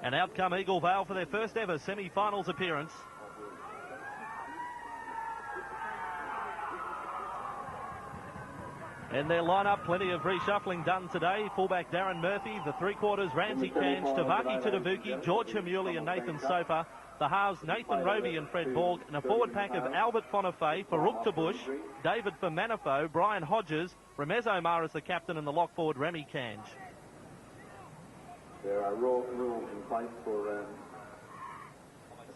And out come Eagle-Vail for their first ever semi-finals appearance. In their lineup, plenty of reshuffling done today. Fullback Darren Murphy, the three-quarters Ramsey Kange, Tavaki Tudavuki, George Hamuli and Nathan Soper. The halves Nathan Roby and Fred Borg, and a forward pack of Albert Fonafay, Farouk Tabush, David Fermanifo, Brian Hodges, Ramez Omar as the captain, and the lock forward Remy Kange. There are rules in place for a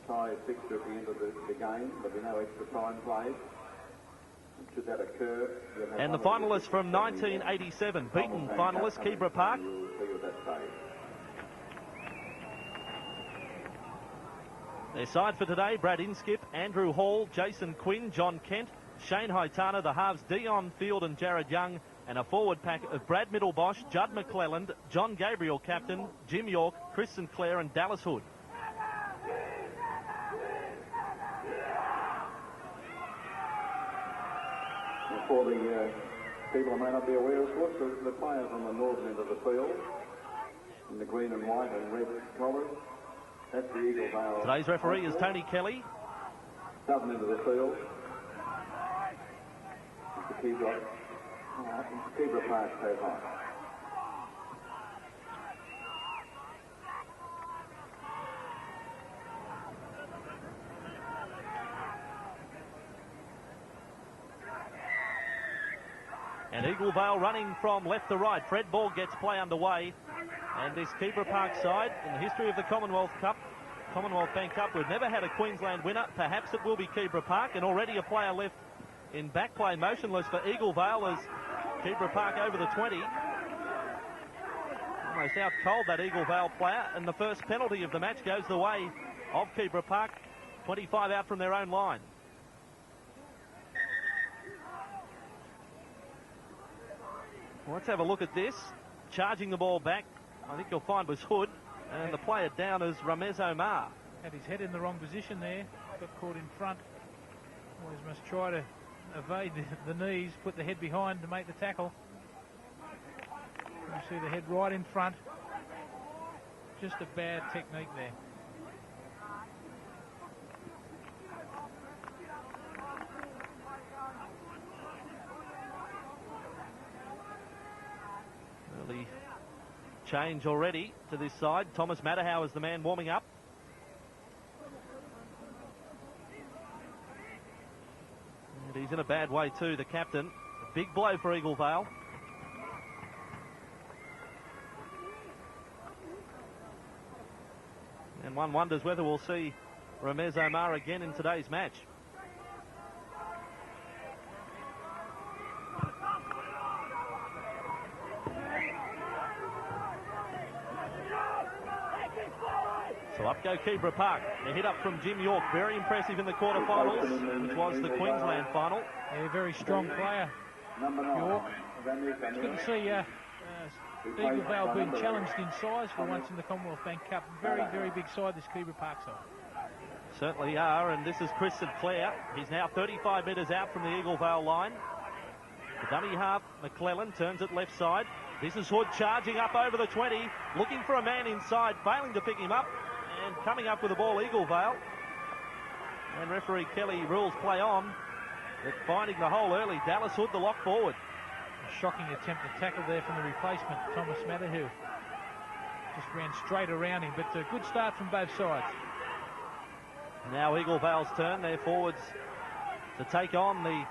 tie fixture at the end of the game. There'll be no extra time played. Should that occur, and the finalists from 1987, beaten finalist Kibra Park. Their side for today: Brad Inskip, Andrew Hall, Jason Quinn, John Kent, Shane Haitana, the halves Dion Field and Jared Young, and a forward pack of Brad Middlebosh, Judd McClelland, John Gabriel captain, Jim York, Chris Sinclair and Dallas Hood. For the people who may not be aware, of course, the players on the northern end of the field, in the green and white and red collars, that's the Eagle-Vail. Today's referee is Tony Kelly. Southern end of the field, the Kibra Park so high. And Eagle-Vail running from left to right. Fred Borg gets play underway. And this Kibra Park side, in the history of the Commonwealth Bank Cup, we've never had a Queensland winner. Perhaps it will be Kibra Park. And already a player left in back play motionless for Eagle-Vail as Kibra Park over the 20. Almost out cold, that Eagle-Vail player. And the first penalty of the match goes the way of Kibra Park. 25 out from their own line. Let's have a look at this. Charging the ball back, I think you'll find was Hood, and the player down is Ramez Omar. Had his head in the wrong position there, got caught in front. Always must try to evade the knees, put the head behind to make the tackle. You see the head right in front. Just a bad technique there. Early change already to this side. Thomas Matahow is the man warming up. And he's in a bad way too, the captain. A big blow for Eagle-Vail. And one wonders whether we'll see Ramez Omar again in today's match. So up go Kibra Park. A hit up from Jim York. Very impressive in the quarterfinals, which was the Queensland final. Yeah, very strong player, York. It's good to see Eagle-Vail being challenged in size for once in the Commonwealth Bank Cup. Very, very big side, this Kibra Park side. Certainly are, and this is Chris Sinclair. He's now 35 metres out from the Eagle-Vail line. The dummy half, McClellan, turns it left side. This is Hood charging up over the 20, looking for a man inside, failing to pick him up, and coming up with the ball, Eagle-Vail. And referee Kelly rules play on, but finding the hole early. Dallas Hood, the lock forward. A shocking attempt to tackle there from the replacement, Thomas Matahow. Just ran straight around him, but a good start from both sides. Now Eagle-Vail's turn, their forwards to take on the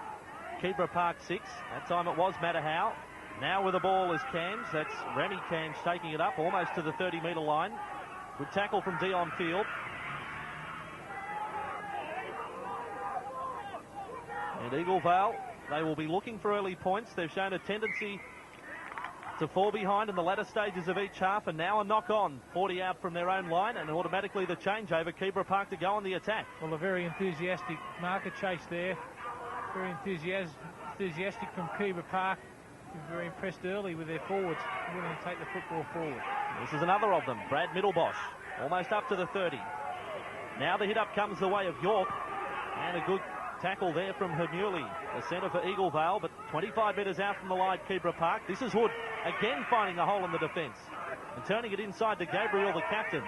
Kibra Park 6. That time it was Matahow. Now with the ball is Cams. That's Remy Cams taking it up almost to the 30-metre line. Good tackle from Dion Field. And Eagle-Vail, they will be looking for early points. They've shown a tendency to fall behind in the latter stages of each half, and now a knock-on. 40 out from their own line, and automatically the changeover. Kibra Park to go on the attack. Well, a very enthusiastic marker chase there. Very enthusiastic from Kibra Park. Very impressed early with their forwards, willing to take the football forward. This is another of them, Brad Middlebosh, almost up to the 30. Now the hit up comes the way of York, and a good tackle there from Hamuli, the centre for Eagle-Vail, but 25 metres out from the line, Kibra Park. This is Hood, again finding a hole in the defence, and turning it inside to Gabriel, the captain.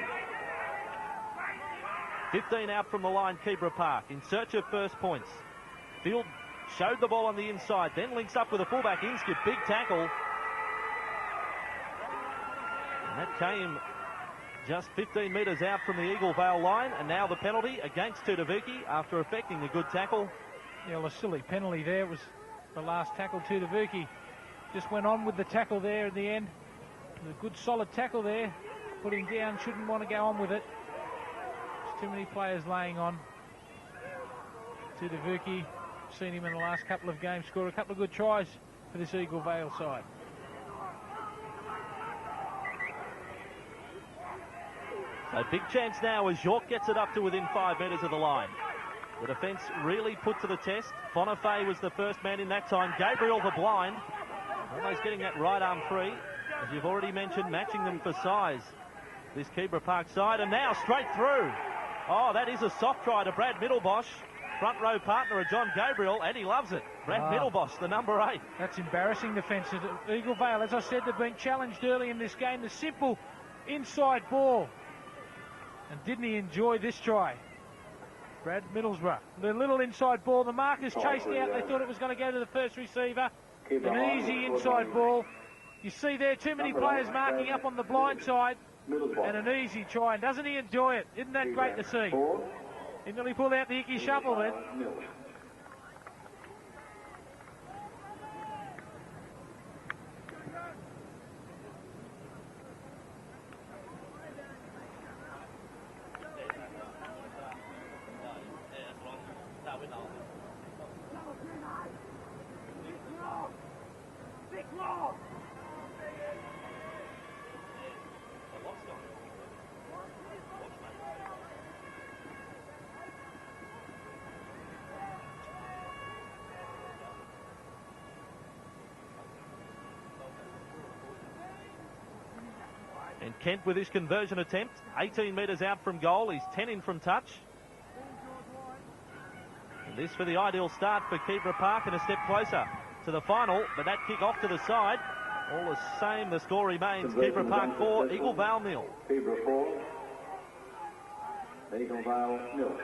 15 out from the line, Kibra Park, in search of first points. Field showed the ball on the inside, then links up with a fullback in-skip, big tackle. And that came just 15 metres out from the Eagle-Vail line, and now the penalty against Tudavuki after effecting a good tackle. Yeah, well, a silly penalty there. It was the last tackle. Tudavuki just went on with the tackle there in the end. A good solid tackle there. Put him down, shouldn't want to go on with it. There's too many players laying on. Tudavuki, seen him in the last couple of games, scored a couple of good tries for this Eagle-Vail side. A big chance now as York gets it up to within 5 metres of the line. The defence really put to the test. Fonafay was the first man in that time. Gabriel the blind, almost getting that right arm free. As you've already mentioned, matching them for size, this Kibra Park side. And now straight through. Oh, that is a soft try to Brad Middlebosch, front row partner of John Gabriel, and he loves it. Brad Middlebosch, the number 8. That's embarrassing defence. Eagle-Vail, as I said, they've been challenged early in this game. The simple inside ball. And didn't he enjoy this try? Brad Middlesbrough. The little inside ball. The markers chased out. They thought it was going to go to the first receiver. An easy inside ball. You see there too many players marking up on the blind side. And an easy try. And doesn't he enjoy it? Isn't that great to see? He nearly pulled out the icky shuffle then. And Kent with his conversion attempt, 18 metres out from goal. He's 10 in from touch. And this for the ideal start for Kibra Park and a step closer to the final. But that kick off to the side, all the same, the score remains Kibra Park 4, Eagle-Vail 0. Keebra 4, Eagle-Vail 0.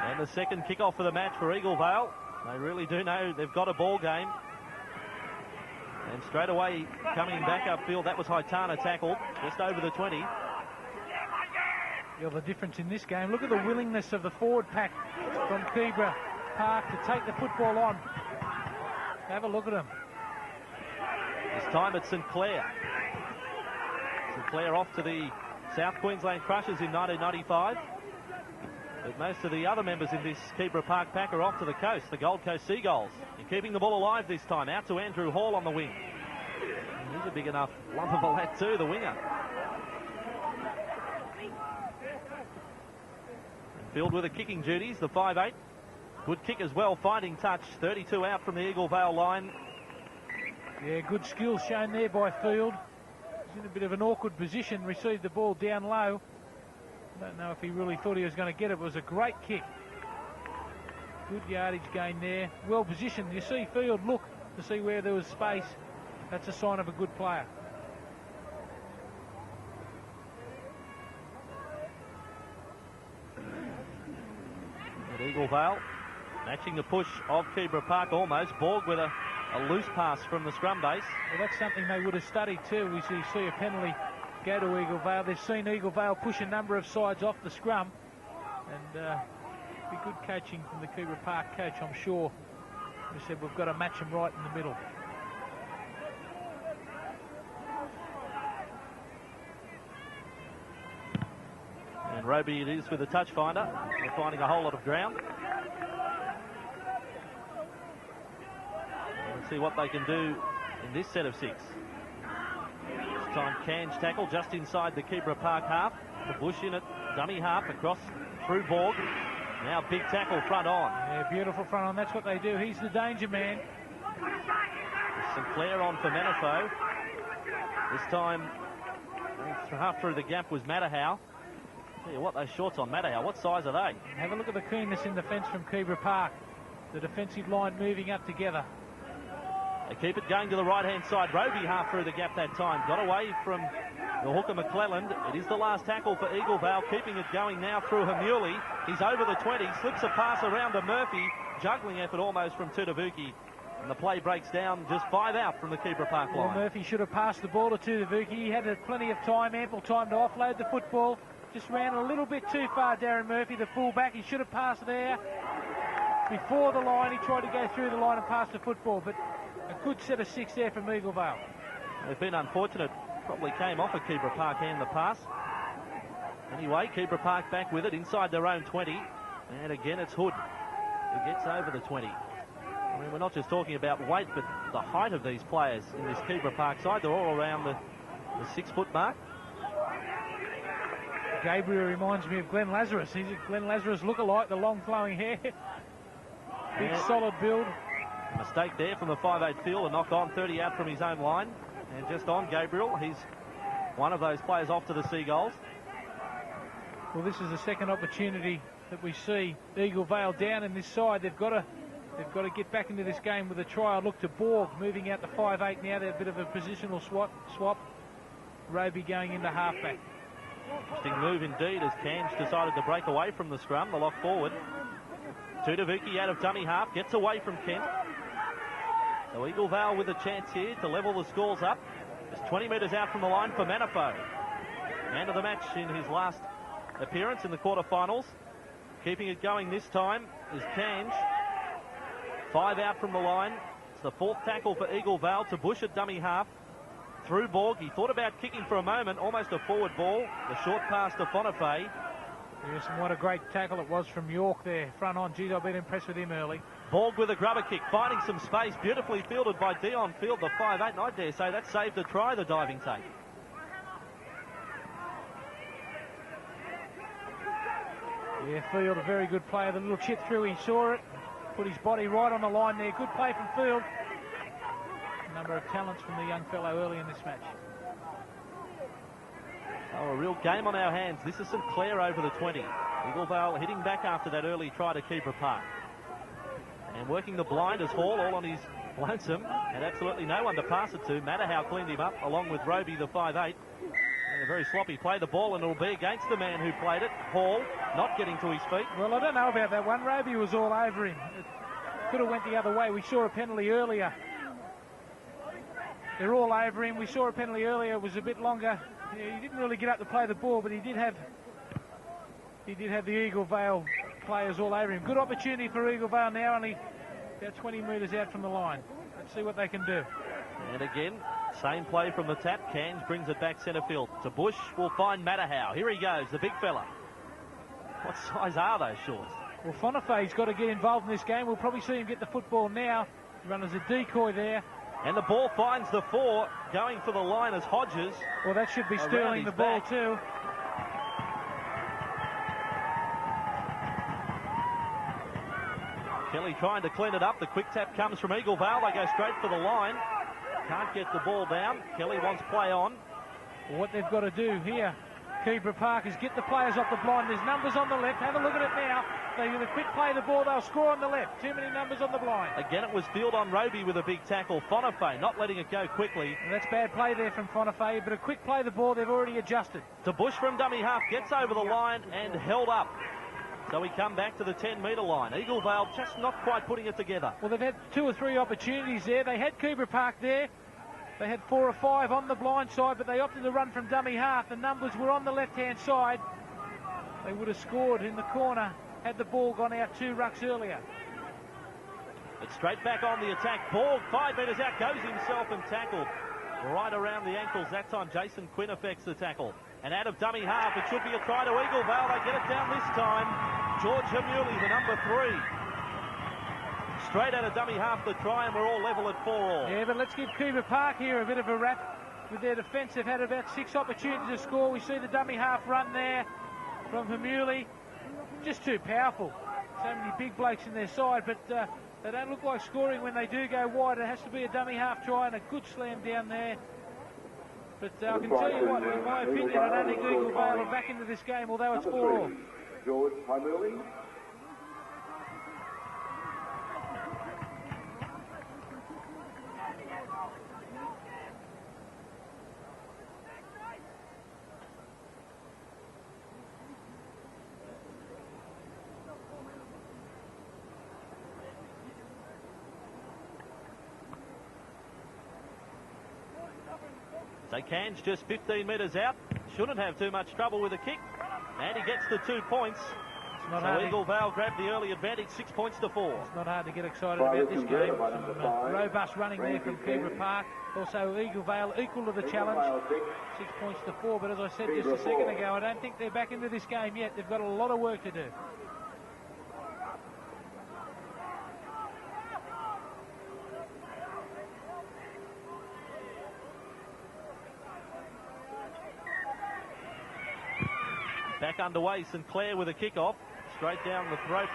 And the second kick-off for the match for Eagle-Vail. They really do know they've got a ball game. And straight away coming back upfield, that was Haitana tackled just over the 20. Yeah, the difference in this game, look at the willingness of the forward pack from Kibra Park to take the football on. Have a look at them. This time it's St Clair. St Clair off to the South Queensland Crushers in 1995. But most of the other members in this Kibra Park pack are off to the coast, the Gold Coast Seagulls. And keeping the ball alive this time, out to Andrew Hall on the wing. And he's a big enough lump of a lad too, the winger. And Field with the kicking duties, the 5'8". Good kick as well, finding touch, 32 out from the Eagle-Vail line. Yeah, good skill shown there by Field. He's in a bit of an awkward position, received the ball down low. I don't know if he really thought he was going to get it. It was a great kick. Good yardage gain there. Well positioned. You see Field look to see where there was space. That's a sign of a good player. At Eagle-Vail, matching the push of Kibra Park almost. Borg with a loose pass from the scrum base. Well, that's something they would have studied too. We see a penalty go to Eagle-Vail. They've seen Eagle-Vail push a number of sides off the scrum, and be good coaching from the Kibra Park coach, I'm sure. He said we've got to match them right in the middle. And Roby it is with the touch finder. They're finding a whole lot of ground. Let's see what they can do in this set of 6. time Cange tackle just inside the Kibra Park half. The Bush in it, dummy half across through Borg. Now big tackle front on. Yeah, beautiful front on. That's what they do. He's the danger man. Sinclair on for Manifo. This time, half through the gap was Matahow. Tell you what, those shorts on Matahow, what size are they? Have a look at the keenness in defence from Kibra Park. The defensive line moving up together. They keep it going to the right-hand side. Roby half through the gap that time. Got away from the hooker McClelland. It is the last tackle for Eagle-Vail, keeping it going now through Hamuli. He's over the 20, slips a pass around to Murphy. Juggling effort almost from Tudavuki. And the play breaks down, just 5 out from the Kibra Park line. Well, Murphy should have passed the ball to Tudavuki. He had plenty of time, ample time to offload the football. Just ran a little bit too far, Darren Murphy, the fullback. He should have passed there. Before the line, he tried to go through the line and pass the football, but a good set of 6 there from Eagle-Vail. They've been unfortunate. Probably came off of Kibra Park and the pass. Anyway, Kibra Park back with it inside their own 20. And again, it's Hood who gets over the 20. I mean, we're not just talking about weight, but the height of these players in this Kibra Park side. They're all around the 6-foot mark. Gabriel reminds me of Glenn Lazarus. He's a Glenn Lazarus look-alike, the long flowing hair. Big solid build. A mistake there from the 5'8" field, a knock on, 30 out from his own line. And just on Gabriel, he's one of those players off to the Seagulls. Well, this is the second opportunity that we see Eagle-Vail down in this side. They've got to get back into this game with a try. I look to Borg moving out to 5'8" now. They're a bit of a positional swap. Roby going into halfback. Interesting move indeed as Cams decided to break away from the scrum, the lock forward. Tudavuki out of dummy half, gets away from Kent. So Eagle-Vail with a chance here to level the scores up. Just 20 metres out from the line for Manifo. Man of the match in his last appearance in the quarterfinals. Keeping it going this time is Cange. 5 out from the line. It's the 4th tackle for Eagle-Vail to Bush at dummy half. Through Borg, he thought about kicking for a moment, almost a forward ball. The short pass to Fonafay. Yes, and what a great tackle it was from York there, front on. Geez, I've been impressed with him early. Borg with a grubber kick, finding some space, beautifully fielded by Dion Field, the 5'8", and I dare say that saved a try, the diving take. Yeah, Field, a very good player. The little chip through, he saw it, put his body right on the line there. Good play from Field. A number of talents from the young fellow early in this match. Oh, a real game on our hands. This is Sinclair over the 20. Eagle-Vail hitting back after that early try to Kibra Park. And working the blind as Hall, all on his lonesome. Had absolutely no one to pass it to. Matahow cleaned him up, along with Roby, the 5'8". And a very sloppy play, the ball, and it'll be against the man who played it. Hall, not getting to his feet. Well, I don't know about that one. Roby was all over him. It could have went the other way. We saw a penalty earlier. They're all over him. We saw a penalty earlier. It was a bit longer. He didn't really get up to play the ball, but he did have the Eagle-Vail players all over him. Good opportunity for Eagle-Vail now, only about 20 metres out from the line. Let's see what they can do. And again, same play from the tap. Cairns brings it back centre field. To Bush will find Matahow. Here he goes, the big fella. What size are those shorts? Well, Fonafay's got to get involved in this game. We'll probably see him get the football now. Run as a decoy there. And the ball finds the 4, going for the line as Hodges. Well, that should be Sterling the ball back. too. Kelly trying to clean it up. The quick tap comes from Eagle-Vail. They go straight for the line. Can't get the ball down. Kelly wants play on. Well, what they've got to do here, Kibra Park, is get the players off the blind. There's numbers on the left. Have a look at it now. They with a quick play the ball, they'll score on the left. Too many numbers on the blind. Again, it was Field on Roby with a big tackle. Fonafay not letting it go quickly. And that's bad play there from Fonafay, but a quick play the ball, they've already adjusted. To Bush from dummy half, gets over the line and held up. So we come back to the 10-metre line. Eagle-Vail just not quite putting it together. Well, they've had 2 or 3 opportunities there. They had Kibra Park there. They had 4 or 5 on the blind side, but they opted to run from dummy half. The numbers were on the left-hand side. They would have scored in the corner had the ball gone out 2 rucks earlier. It's straight back on the attack. Borg 5 metres out, goes himself and tackled right around the ankles. That time Jason Quinn affects the tackle. And out of dummy half, it should be a try to Eagle-Vail. They get it down this time. George Hamuli, the number 3. Straight out of dummy half the try, and we're all level at 4-all. Yeah, but let's give Kibra Park here a bit of a rap. with their defence. They've had about 6 opportunities to score. We see the dummy half run there from Hamuli. Just too powerful. So many big blokes in their side, but they don't look like scoring when they do go wide. It has to be a dummy half try and a good slam down there. But I can tell you what, in my opinion, I don't think Eagle-Vail are back into this game, although it's 4-all. George Hamuli. So Cairns just 15 metres out. Shouldn't have too much trouble with a kick. And he gets the 2 points. So Eagle-Vail grabbed the early advantage, 6 points to 4. It's not hard to get excited about this game. Robust running there from Kibra Park. Also Eagle-Vail equal to the challenge. 6 points to 4. But as I said just a second ago, I don't think they're back into this game yet. They've got a lot of work to do. Back underway, Sinclair with a kick-off. Straight down the throat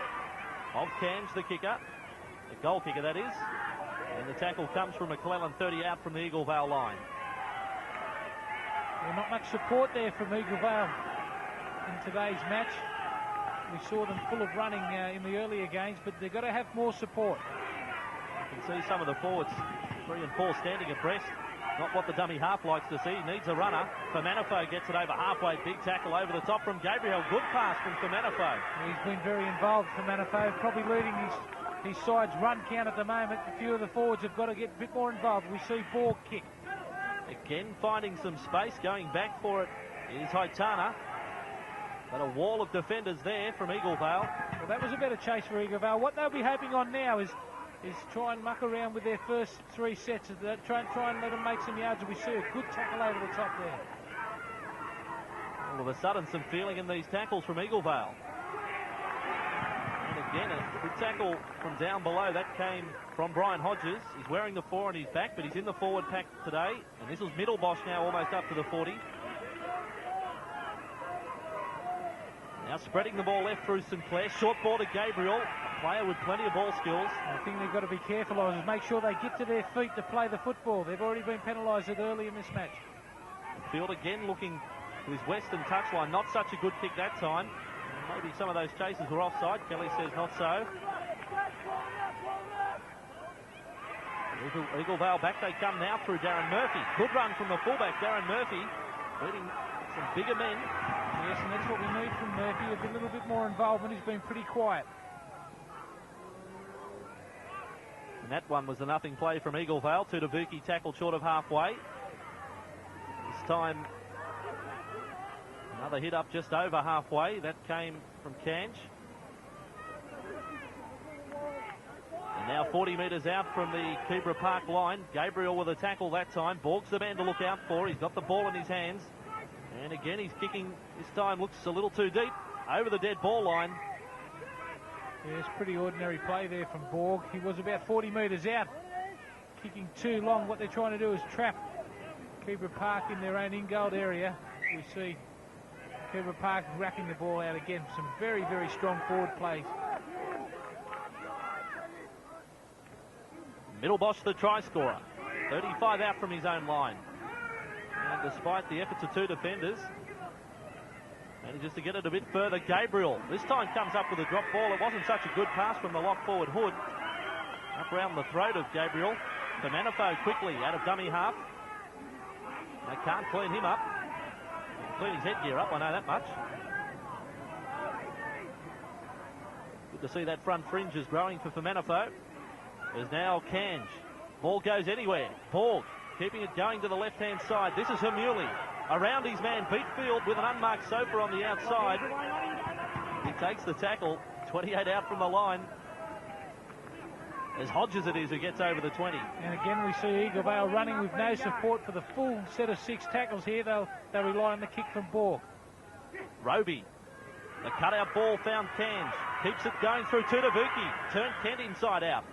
of Cairns, the kicker. The goal kicker, that is. And the tackle comes from McClellan, 30 out from the Eagle-Vail line. Well, not much support there from Eagle-Vail in today's match. We saw them full of running in the earlier games, but they've got to have more support. You can see some of the forwards, 3 and 4, standing abreast. Not what the dummy half likes to see. He needs a runner. Fermanifo gets it over halfway. Big tackle over the top from Gabriel. Good pass from Fermanifo. He's been very involved, Fermanifo, probably leading his side's run count at the moment. A few of the forwards have got to get a bit more involved. We see Borg kick. Again finding some space. Going back for it is Haitana. But a wall of defenders there from Eagle-Vail. Well, that was a better chase for Eagle-Vail. What they'll be hoping on now is try and muck around with their first 3 sets. Try and let them make some yards. We see a good tackle over the top there. All of a sudden, some feeling in these tackles from Eagle-Vail. And again, a good tackle from down below. That came from Brian Hodges. He's wearing the 4 on his back, but he's in the forward pack today. And this was Middlebosch now almost up to the 40. Now spreading the ball left through Sinclair. Short ball to Gabriel. Player with plenty of ball skills. I think they've got to be careful of is make sure they get to their feet to play the football. They've already been penalised early in this match. Field again looking to his western touchline. Not such a good kick that time. Maybe some of those chases were offside. Kelly says not so. Eagle-Vail back they come now through Darren Murphy. Good run from the fullback, Darren Murphy, beating some bigger men. Yes, and that's what we need from Murphy. A little bit more involvement. He's been pretty quiet. And that one was a nothing play from Eagle-Vail. Tudavuki tackled short of halfway. This time, another hit up just over halfway. That came from Kanch. And now 40 metres out from the Kibra Park line. Gabriel with a tackle that time. Borg's the man to look out for. He's got the ball in his hands. And again, he's kicking. This time looks a little too deep. Over the dead ball line. Yes, pretty ordinary play there from Borg. He was about 40 metres out, kicking too long. What they're trying to do is trap Kibra Park in their own in-goal area. We see Kibra Park wrapping the ball out again. Some very, very strong forward plays. Middlebosch the try scorer. 35 out from his own line. And despite the efforts of 2 defenders, and just to get it a bit further, Gabriel this time comes up with a drop ball. It wasn't such a good pass from the lock forward Hood. Up around the throat of Gabriel. Fermanifo quickly out of dummy half. They can't clean him up. Clean his headgear up, I know that much. Good to see that front fringe is growing for Fermanifo. There's now Kanj. Ball goes anywhere. Borg keeping it going to the left-hand side. This is Hamuli. Around his man, beat field with an unmarked Sofa on the outside. He takes the tackle, 28 out from the line. As Hodges it is who gets over the 20. And again we see Eagle-Vail running with no support for the full set of 6 tackles here. They'll rely on the kick from Borg. Roby. The cutout ball found Kanj. Keeps it going through Tudavuki. Turned Kent inside out.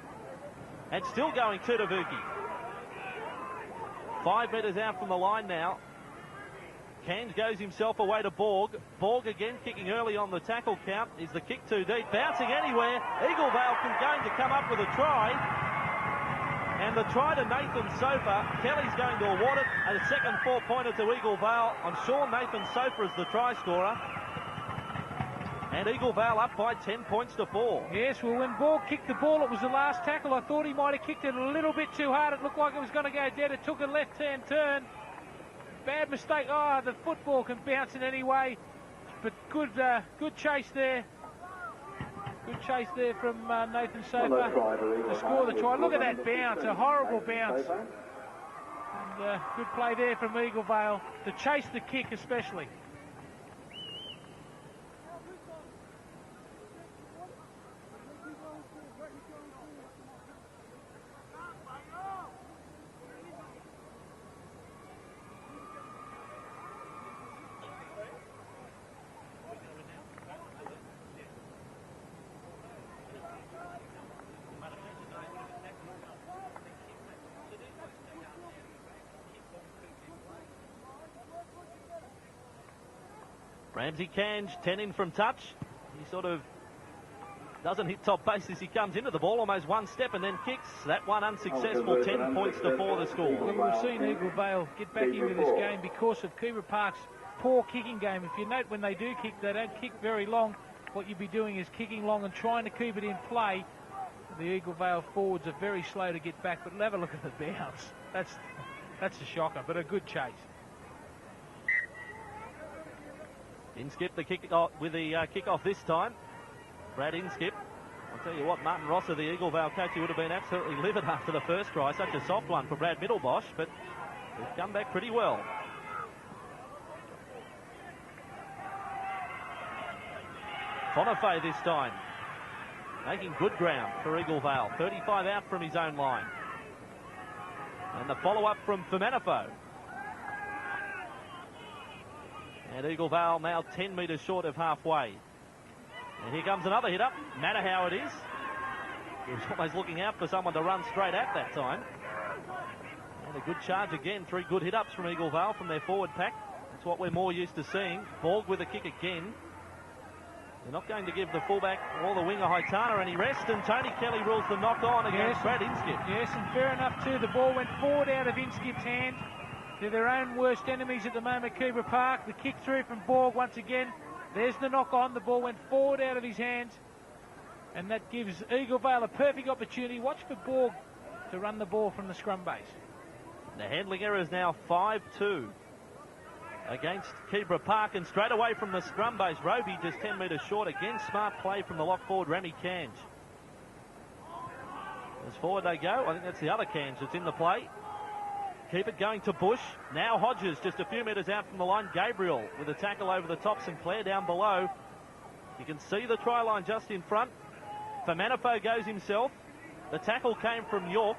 And still going Tudavuki. 5 metres out from the line now. Cairns goes himself away to Borg. Borg again kicking early on the tackle count. Is the kick too deep? Bouncing anywhere. Eagle-Vail going to come up with a try. And the try to Nathan Soper. Kelly's going to award it. And a second 4-pointer to Eagle-Vail. I'm sure Nathan Soper is the try scorer. And Eagle-Vail up by 10 points to 4. Yes, well, when Borg kicked the ball, it was the last tackle. I thought he might have kicked it a little bit too hard. It looked like it was going to go dead. It took a left-hand turn. Bad mistake. Oh, the football can bounce in any way. But good chase there. Good chase there from Nathan Soper to score the try. Look at that bounce, a horrible bounce. And good play there from Eagle-Vail to chase the kick especially. Ramsey Cange, 10 in from touch. He sort of doesn't hit top base as he comes into the ball, almost one step and then kicks. That one unsuccessful, 10 points to 4 the score. Well, we've seen Eagle-Vail get back into this game because of Kibra Park's poor kicking game. If you note when they do kick, they don't kick very long. What you'd be doing is kicking long and trying to keep it in play. The Eagle-Vail forwards are very slow to get back, but have a look at the bounce. That's a shocker, but a good chase. Inskip the kick with the kick-off this time. Brad Inskip. I'll tell you what, Martin Rosser, the Eagle-Vail coach, he would have been absolutely livid after the first try. Such a soft one for Brad Middlebosch, but he's come back pretty well. Fonafay this time. Making good ground for Eagle-Vail. 35 out from his own line. And the follow-up from Fermanifo. And Eagle-Vail now 10 metres short of halfway. And here comes another hit up. Matter how it is. He was almost looking out for someone to run straight at that time. And a good charge again. 3 good hit ups from Eagle-Vail from their forward pack. That's what we're more used to seeing. Borg with a kick again. They're not going to give the fullback or the winger Haitana any rest. And Tony Kelly rules the knock on against Brad Inskip. Yes, and fair enough too. The ball went forward out of Inskip's hand. They're their own worst enemies at the moment, Kibra Park. The kick through from Borg once again. There's the knock on. The ball went forward out of his hands. And that gives Eagle-Vail a perfect opportunity. Watch for Borg to run the ball from the scrum base. The handling error is now 5-2 against Kibra Park. And straight away from the scrum base, Roby just 10 metres short. Again, smart play from the lock forward, Rami Cange. As forward they go. I think that's the other Cange that's in the play. Keep it going to Bush. Now Hodges just a few metres out from the line. Gabriel with a tackle over the top. Sinclair down below. You can see the try line just in front. Fermanifo goes himself. The tackle came from York.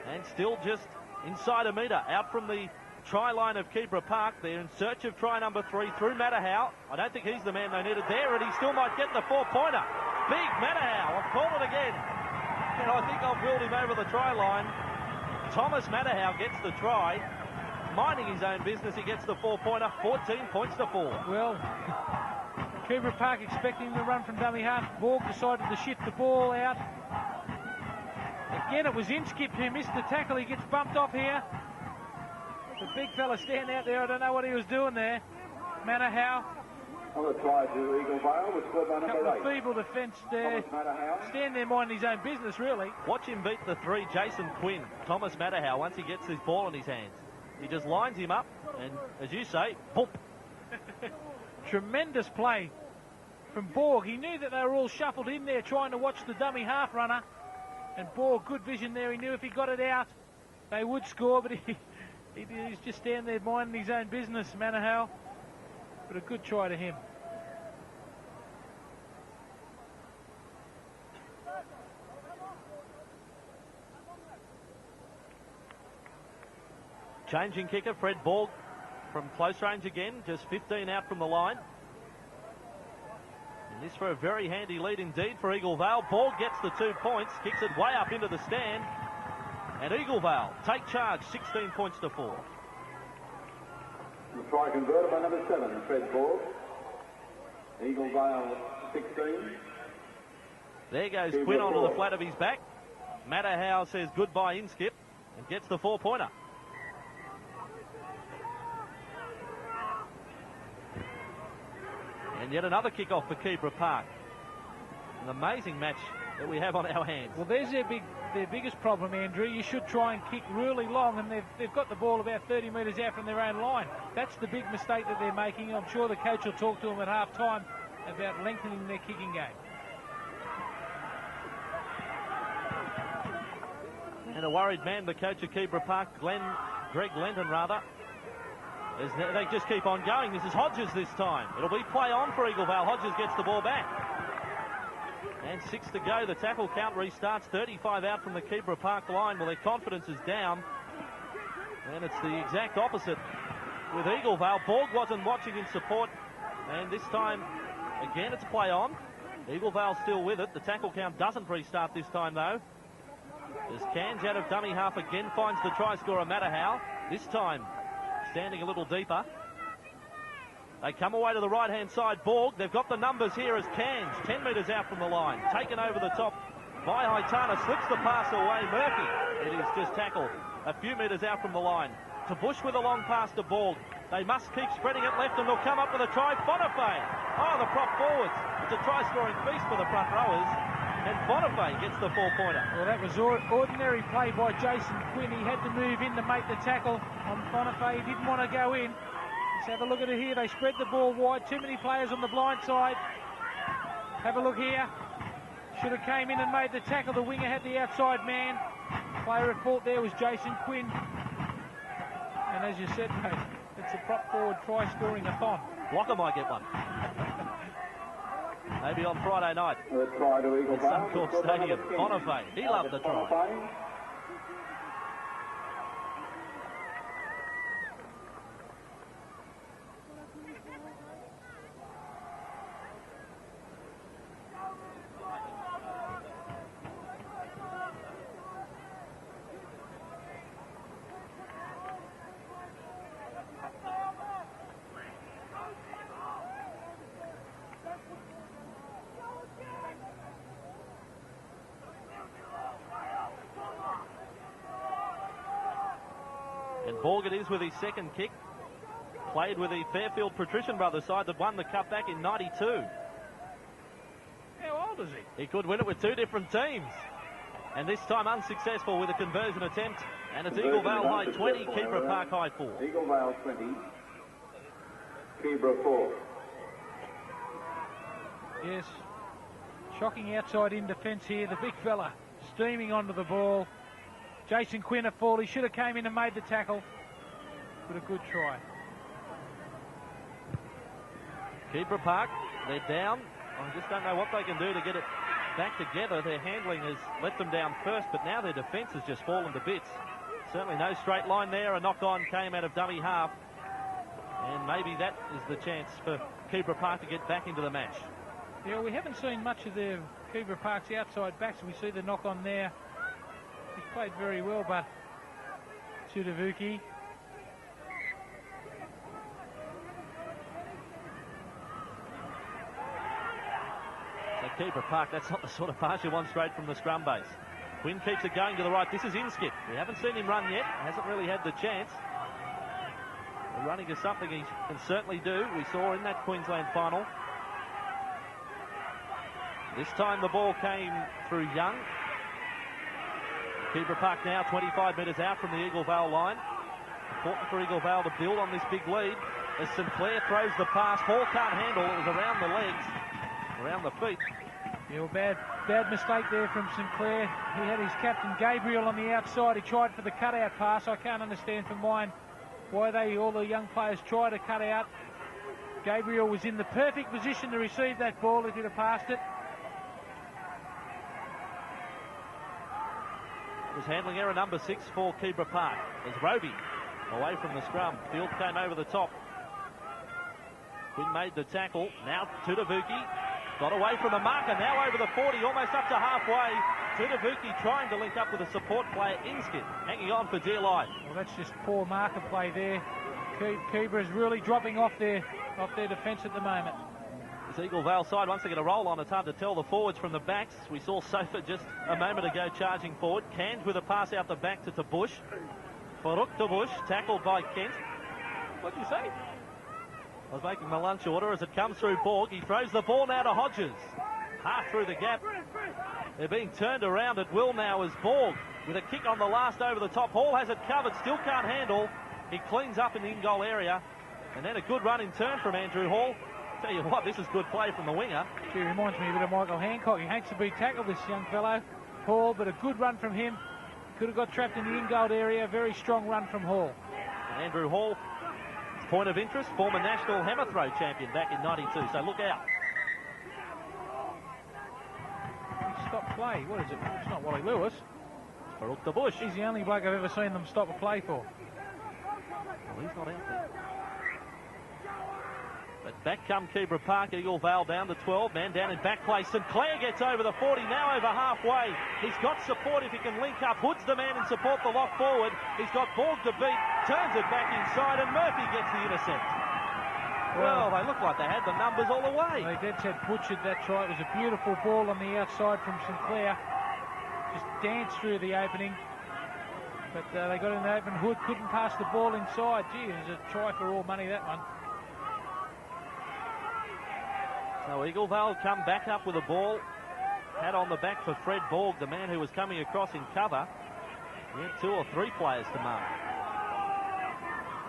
And still just inside a metre out from the try line of Kibra Park. They're in search of try number 3 through Matterhow. I don't think he's the man they needed there, and he still might get the 4-pointer. Big Matterhow. I've called it again. And I think I've wheeled him over the try line. Thomas Matterhow gets the try. Minding his own business, he gets the 4-pointer. 14 points to 4. Well, Kibra Park expecting him to run from dummy half. Borg decided to shift the ball out. Again, it was Inskip who missed the tackle. He gets bumped off here. The big fella standing out there, I don't know what he was doing there. Matterhow. On the try to Eagle-Vail, was scored by number 8. Couple of feeble defence there. Stand there minding his own business, really. Watch him beat the 3, Jason Quinn. Thomas Matterhow, once he gets his ball in his hands. He just lines him up, and as you say, boop. Tremendous play from Borg. He knew that they were all shuffled in there trying to watch the dummy half runner. And Borg, good vision there. He knew if he got it out, they would score, but he's just standing there minding his own business, Matterhow. But a good try to him. Changing kicker, Fred Borg from close range again, just 15 out from the line. And this for a very handy lead indeed for Eagle-Vail. Borg gets the 2 points, kicks it way up into the stand. And Eagle-Vail take charge, 16 points to 4. The try converted by number 7, Fred Borg. Eagle-Vail 16. There goes Kibra Quinn onto Park. the flat of his back. Matterhow says goodbye in skip and gets the 4-pointer. And yet another kick-off for Kibra Park. An amazing match that we have on our hands. Well, there's their biggest problem, Andrew. You should try and kick really long, and they've got the ball about 30 metres out from their own line. That's the big mistake that they're making. I'm sure the coach will talk to them at half-time about lengthening their kicking game. And a worried man, the coach of Kibra Park, Greg Lenton rather, as they just keep on going. This is Hodges this time. It'll be play on for Eagle-Vail. Hodges gets the ball back. And 6 to go. The tackle count restarts. 35 out from the Kibra Park line. Well, their confidence is down. And it's the exact opposite with Eagle-Vail. Borg wasn't watching in support. And this time, again, it's play on. Eagle-Vail still with it. The tackle count doesn't restart this time, though. As Cairns out of dummy half again finds the try scorer Matterhow. This time, standing a little deeper. They come away to the right-hand side. Borg, they've got the numbers here as Cairns, 10 metres out from the line. Taken over the top by Haitana, slips the pass away. Murphy, it is just tackled a few metres out from the line. To Bush with a long pass to Borg. They must keep spreading it left and they'll come up with a try. Bonifay, the prop forwards. It's a try-scoring feast for the front rowers. And Bonifay gets the 4-pointer. Well, that was ordinary play by Jason Quinn. He had to move in to make the tackle on Bonifay. He didn't want to go in. Let's have a look at it here. They spread the ball wide. Too many players on the blind side. Have a look here. Should have came in and made the tackle. The winger had the outside man. Player at fault there was Jason Quinn. And as you said, mate, it's a prop forward try-scoring-a-thon. Blocker might get one. Maybe on Friday night The try to at Eagle-Vail. Suncorp Stadium. Bonifay, he loved the try. Bonifay. And Borg it is with his second kick. Played with the Fairfield Patrician Brothers side that won the cup back in 92. How old is he? He could win it with two different teams. And this time unsuccessful with a conversion attempt. And it's Conversion Eagle-Vail high unsuccessful, 20, Kibra Park high 4. Eagle-Vail 20. Kibra 4. Yes. Shocking outside in defence here. The big fella steaming onto the ball. Jason Quinn at fault. He should have came in and made the tackle. But a good try. Kibra Park, they're down. I just don't know what they can do to get it back together. Their handling has let them down first, but now their defence has just fallen to bits. Certainly no straight line there. A knock-on came out of dummy half. And maybe that is the chance for Kibra Park to get back into the match. Yeah, we haven't seen much of the Kibra Park's outside backs. We see the knock-on there. He's played very well, but Tudavuki. So Kibra Park, that's not the sort of pass you want straight from the scrum base. Quinn keeps it going to the right. This is Inskip. We haven't seen him run yet. Hasn't really had the chance. The running is something he can certainly do. We saw in that Queensland final. This time the ball came through Young. Kibra Park now 25 metres out from the Eagle-Vail line. Important for Eagle-Vail to build on this big lead as Sinclair throws the pass. Hall can't handle. It was around the legs, around the feet. Yeah, well, bad mistake there from Sinclair. He had his captain Gabriel on the outside. He tried for the cutout pass. I can't understand from mine why all the young players try to cut out. Gabriel was in the perfect position to receive that ball if he'd have passed it. It was handling error number 6 for Kibra Park. As Roby away from the scrum. Field came over the top. Quinn made the tackle. Now Tudavuki got away from the marker. Now over the 40, almost up to halfway. Tudavuki trying to link up with a support player, Inskin, hanging on for dear life. Well, that's just poor marker play there. Keebra is really dropping off their defence at the moment. This Eagle-Vail side, once they get a roll on, it's hard to tell the forwards from the backs. We saw Sofa just a moment ago charging forward. Canned with a pass out the back to Tabush. Faruk Tabush, tackled by Kent. What'd you say? I was making my lunch order as it comes through Borg. He throws the ball now to Hodges. Half through the gap. They're being turned around at will now as Borg with a kick on the last over the top. Hall has it covered, still can't handle. He cleans up in the in-goal area. And then a good run in turn from Andrew Hall. Tell you what, this is good play from the winger. He reminds me a bit of Michael Hancock. He hates to be tackled, this young fellow, Hall, but a good run from him. Could have got trapped in the in-goal area. Very strong run from Hall. And Andrew Hall, point of interest, former national hammer throw champion back in '92, so look out. Stop play. What is it? It's not Wally Lewis. Faruk Tabush. He's the only bloke I've ever seen them stop a play for. Well, he's not out there. But back come Kibra Park. Eagle-Vail down to 12. Man down in back play. St Clair gets over the 40, now over halfway. He's got support if he can link up. Hood's the man and support the lock forward. He's got Borg to beat. Turns it back inside and Murphy gets the intercept. Well, they look like they had the numbers all the way. They dead set butchered that try. It was a beautiful ball on the outside from St Clair. Just danced through the opening. But they got in the open. Hood couldn't pass the ball inside. Gee, it was a try for all money, that one. So Eagle-Vail come back up with a ball. Had on the back for Fred Borg, the man who was coming across in cover. He had 2 or 3 players to mark.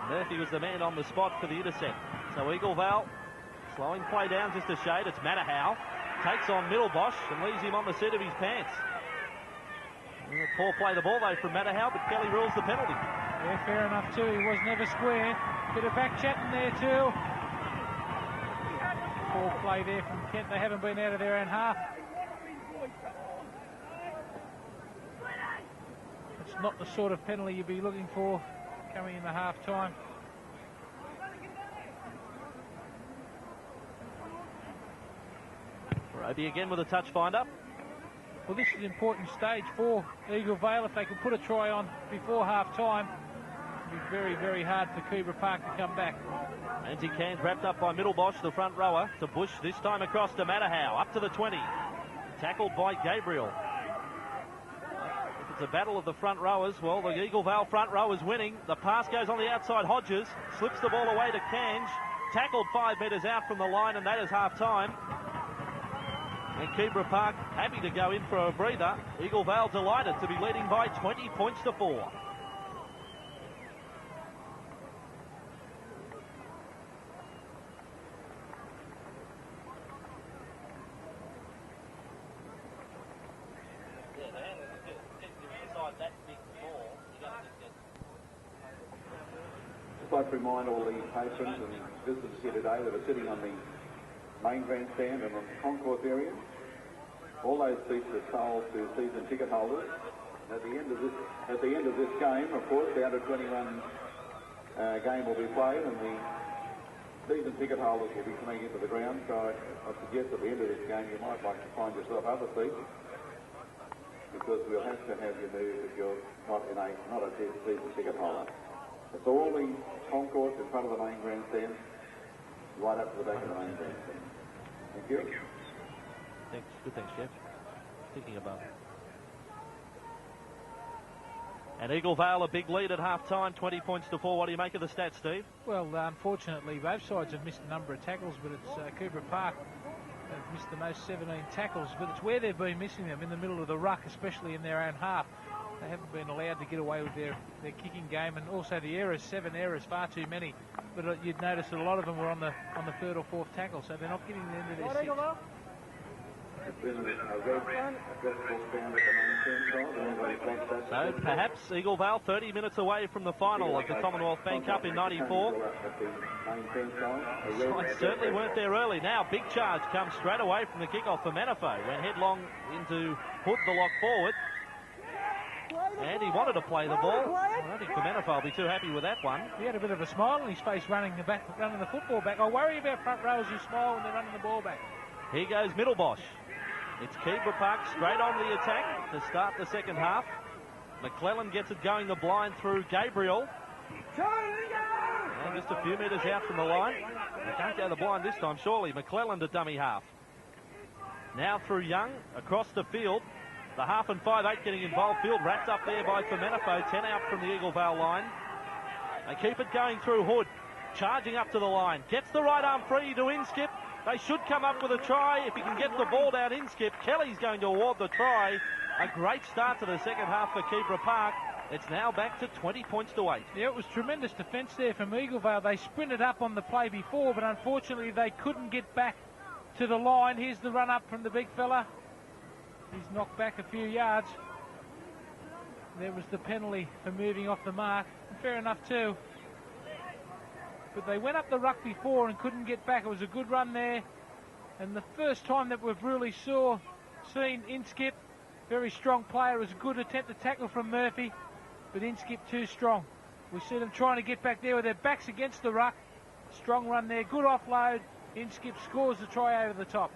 Murphy was the man on the spot for the intercept. So Eagle-Vail slowing play down just a shade. It's Matahow. Takes on Middlebosh and leaves him on the seat of his pants. Poor play the ball though from Matahow, but Kelly rules the penalty. Yeah, fair enough too. He was never square. Bit of back chatting there too. Poor play there from Kent. They haven't been out of their own half. It's not the sort of penalty you'd be looking for coming in the half time. Roby again with a touch finder. Well, this is an important stage for Eagle-Vail. If they could put a try on before half time, it would be very, very hard for Kibra Park to come back. Andy Cairns wrapped up by Middlebosh, the front rower, to Bush, this time across to Matahow, up to the 20. Tackled by Gabriel. If it's a battle of the front rowers, well, the Eagle-Vail front row is winning. The pass goes on the outside. Hodges slips the ball away to Cange. Tackled 5 metres out from the line, and that is half-time. And Kibra Park happy to go in for a breather. Eagle-Vail delighted to be leading by 20 points to 4. I'd like to remind all the patrons and visitors here today that are sitting on the main grandstand and on the concourse area. All those seats are sold to season ticket holders. At the end of this game, of course, the under 21 game will be played, and the season ticket holders will be coming into the ground. So I suggest at the end of this game you might like to find yourself other seats, because we'll have to have you moved if you're not a season ticket holder. So all the concourse in front of the main grandstand, right up to the back of the main grandstand. Thank you. Thanks. Good thanks, Jeff. Thinking about it. And Eagle-Vail a big lead at half-time, 20 points to 4. What do you make of the stats, Steve? Well, unfortunately, both sides have missed a number of tackles, but it's Kibra Park have missed the most, 17 tackles, but it's where they've been missing them, in the middle of the ruck, especially in their own half. They haven't been allowed to get away with their kicking game, and also the errors, 7 errors, far too many. But you'd notice that a lot of them were on the 3rd or 4th tackle, so they're not getting the end of their six. So perhaps Eagle-Vail 30 minutes away from the final of the Commonwealth Bank Cup in '94. The sides certainly weren't there early. Now big charge comes straight away from the kickoff for Manafo. Went headlong into Hood, the lock forward. And he wanted to play the ball. I don't think Manafo will be too happy with that one. He had a bit of a smile on his face running the football back. I worry about front rows who smile when they're running the ball back. Here goes Middlebosh. It's Kibra Park straight on the attack to start the second half. McClellan gets it going the blind through Gabriel. And just a few metres out from the line. They can't go the blind this time, surely. McClellan to dummy half. Now through Young, across the field. The half and 5/8 getting involved. Field wrapped up there by Fermenifo. 10 out from the Eagle-Vail line. They keep it going through Hood. Charging up to the line. Gets the right arm free to Inskip. They should come up with a try. If he can get the ball down Inskip, Kelly's going to award the try. A great start to the second half for Kibra Park. It's now back to 20 points to 8. Yeah, it was tremendous defence there from Eagle-Vail. They sprinted up on the play before, but unfortunately they couldn't get back to the line. Here's the run up from the big fella. He's knocked back a few yards. There was the penalty for moving off the mark. Fair enough too. But they went up the ruck before and couldn't get back. It was a good run there. And the first time that we've really seen Inskip, very strong player. It was a good attempt to tackle from Murphy, but Inskip too strong. We see them trying to get back there with their backs against the ruck. Strong run there, good offload. Inskip scores the try over the top.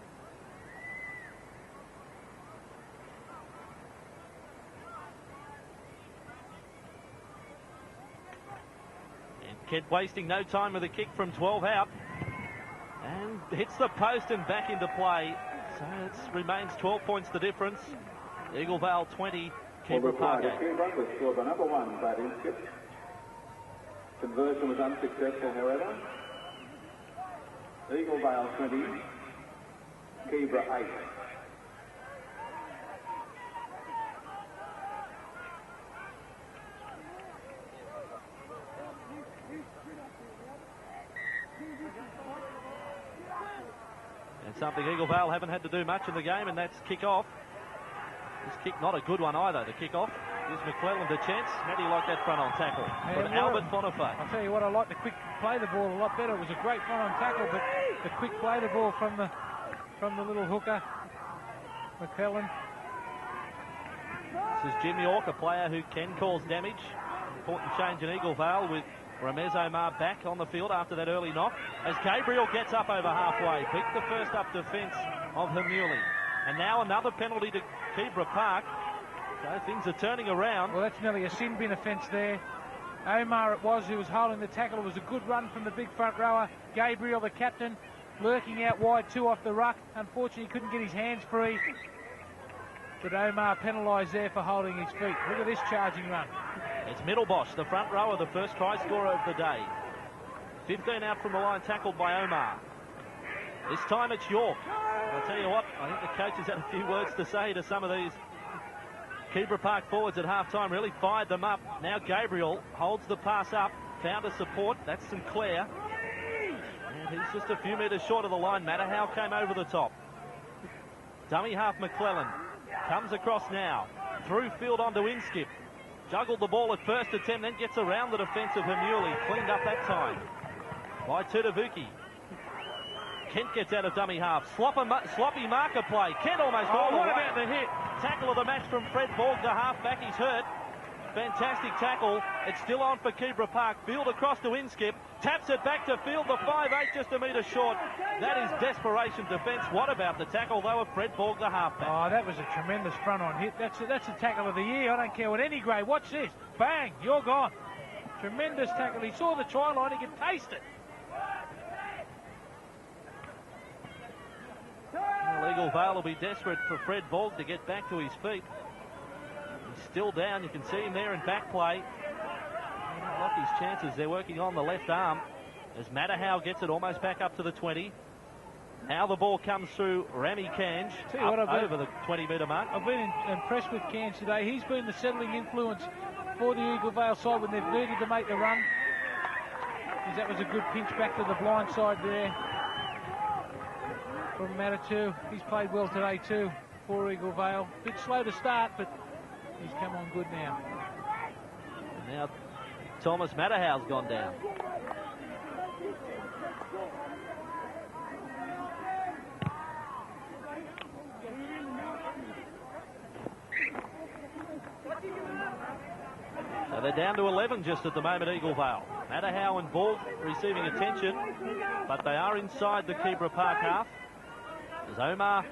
Ked wasting no time with a kick from 12 out. And hits the post and back into play. So it remains 12 points the difference. Eagle-Vail 20, Kibra Park 8. Keebra was scored by number 1, Brad Inskip. Conversion was unsuccessful, however. Eagle-Vail 20, Kibra 8. And something Eagle-Vail haven't had to do much in the game, and that's kick off. This kick not a good one either, the kick off. Gives McClellan the chance. How do you like that front on tackle from Albert Bonifay? I'll tell you what, I like the quick play the ball a lot better. It was a great front on tackle, but the quick play the ball from the little hooker, McClellan. This is Jim York, a player who can cause damage. Important change in Eagle-Vail with Ramez Omar back on the field after that early knock. As Gabriel gets up over halfway, beat the first up defence of Hamuli. And now another penalty to Kibra Park. So things are turning around. Well, that's nearly a sin bin offence there. Omar it was who was holding the tackle. It was a good run from the big front rower. Gabriel, the captain, lurking out wide too off the ruck. Unfortunately, he couldn't get his hands free. But Omar penalised there for holding his feet. Look at this charging run. It's Middlebosch, the front rower, the first try scorer of the day. 15 out from the line, tackled by Omar. This time it's York. I'll tell you what, I think the coach has had a few words to say to some of these Kibra Park forwards at half-time, really fired them up. Now Gabriel holds the pass up, found a support, that's Sinclair. And he's just a few metres short of the line. Matterhow came over the top. Dummy half McClellan comes across now, through field onto Inskip. Juggled the ball at first attempt, then gets around the defence of Hamuli. Cleaned up that time by Tudavuki. Kent gets out of dummy half. Sloppy marker play. Kent almost all the way. What about the hit? Tackle of the match from Fred Borg, the half-back. He's hurt. Fantastic tackle. It's still on for Kibra Park. Field across to Inskip. Taps it back to field. The 5'8", just a metre short. That is desperation defence. What about the tackle, though, of Fred Borg, the half-back? Oh, that was a tremendous front-on hit. That's a tackle of the year. I don't care what any grade. Watch this. Bang, you're gone. Tremendous tackle. He saw the try line. He could taste it. Well, Eagle-Vail will be desperate for Fred Borg to get back to his feet. He's still down. You can see him there in back play. Like his chances. They're working on the left arm as Matterhow gets it almost back up to the 20. Now the ball comes through Rami Kanj over the 20-metre mark. I've been impressed with Kanj today. He's been the settling influence for the Eagle-Vail side when they've needed to make the run. That was a good pinch back to the blind side there from Matatu. He's played well today too for Eagle-Vail. Bit slow to start, but he's come on good now. And now Thomas Matterhow's gone down. So they're down to 11 just at the moment, Eagle-Vail. Matterhow and Borg receiving attention, but they are inside the Kibra Park half. As Omar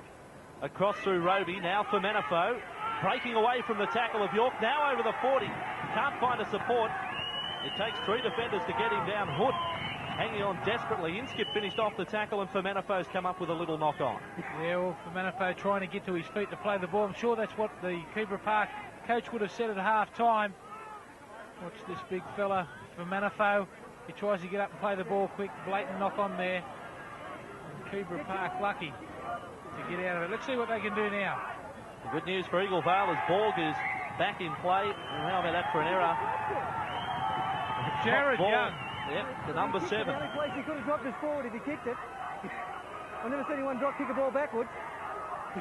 across through Roby. Now for Manifo. Breaking away from the tackle of York. Now over the 40. Can't find a support. It takes 3 defenders to get him down. Hood hanging on desperately. Inskip finished off the tackle, and Fermanifo's come up with a little knock on. Yeah, well, Fermanifo trying to get to his feet to play the ball. I'm sure that's what the Kibra Park coach would have said at half time. Watch this big fella, Fermanifo. He tries to get up and play the ball quick. Blatant knock on there. And Kibra Park lucky to get out of it. Let's see what they can do now. The good news for Eagle-Vail is Borg is back in play. And how about that for an error? Jared Young. Yep, the number 7. The only place he could have dropped his forward if he kicked it. I've never seen anyone kick a ball backwards.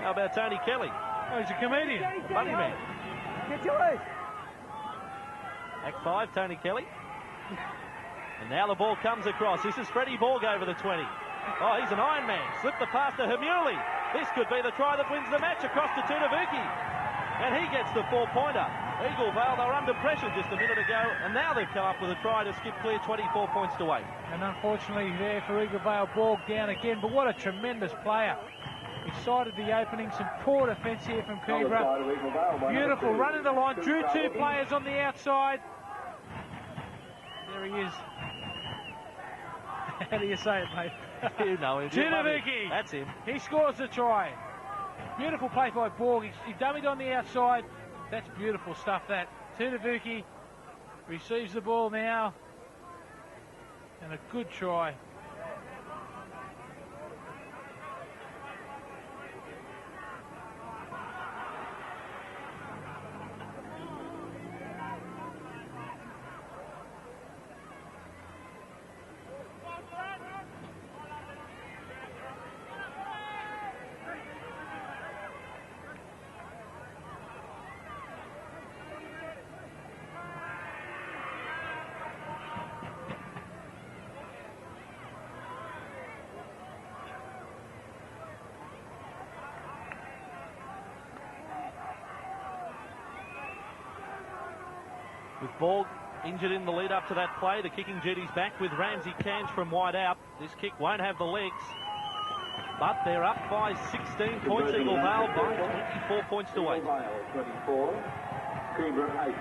How about Tony Kelly? Oh, he's a comedian. Funny man. Get yours. Act 5, Tony Kelly. And now the ball comes across. This is Freddie Borg over the 20. Oh, he's an Iron Man. Slipped the pass to Hamuli. This could be the try that wins the match across to Tunavuki. And he gets the 4-pointer. Eagle-Vail, they were under pressure just a minute ago, and now they've come up with a try to skip clear 24 points to 8. And unfortunately there for Eagle-Vail, Borg down again, but what a tremendous player. He sighted the opening, some poor defence here from Keebra. Beautiful run in the line, drew 2 players on the outside. There he is. How do you say it, mate? You know him. Tunavuki. That's him. He scores the try. Beautiful play by Borg. He dummied on the outside. That's beautiful stuff, that. Tunavuki receives the ball now. And a good try. With Borg injured in the lead up to that play, the kicking duty's back with Ramsey Cans from wide out. This kick won't have the legs, but they're up by 16 points. Eagle-Vail by 24 points to 8. 24, Kibra 8.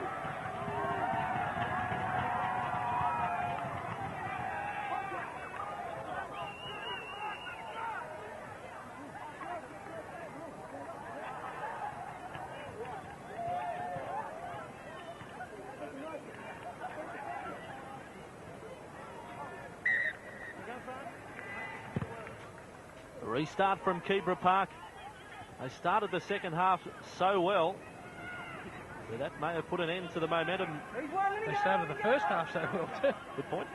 Restart from Kibra Park. They started the second half so well, but that may have put an end to the momentum. They started the first half so well too. Good point.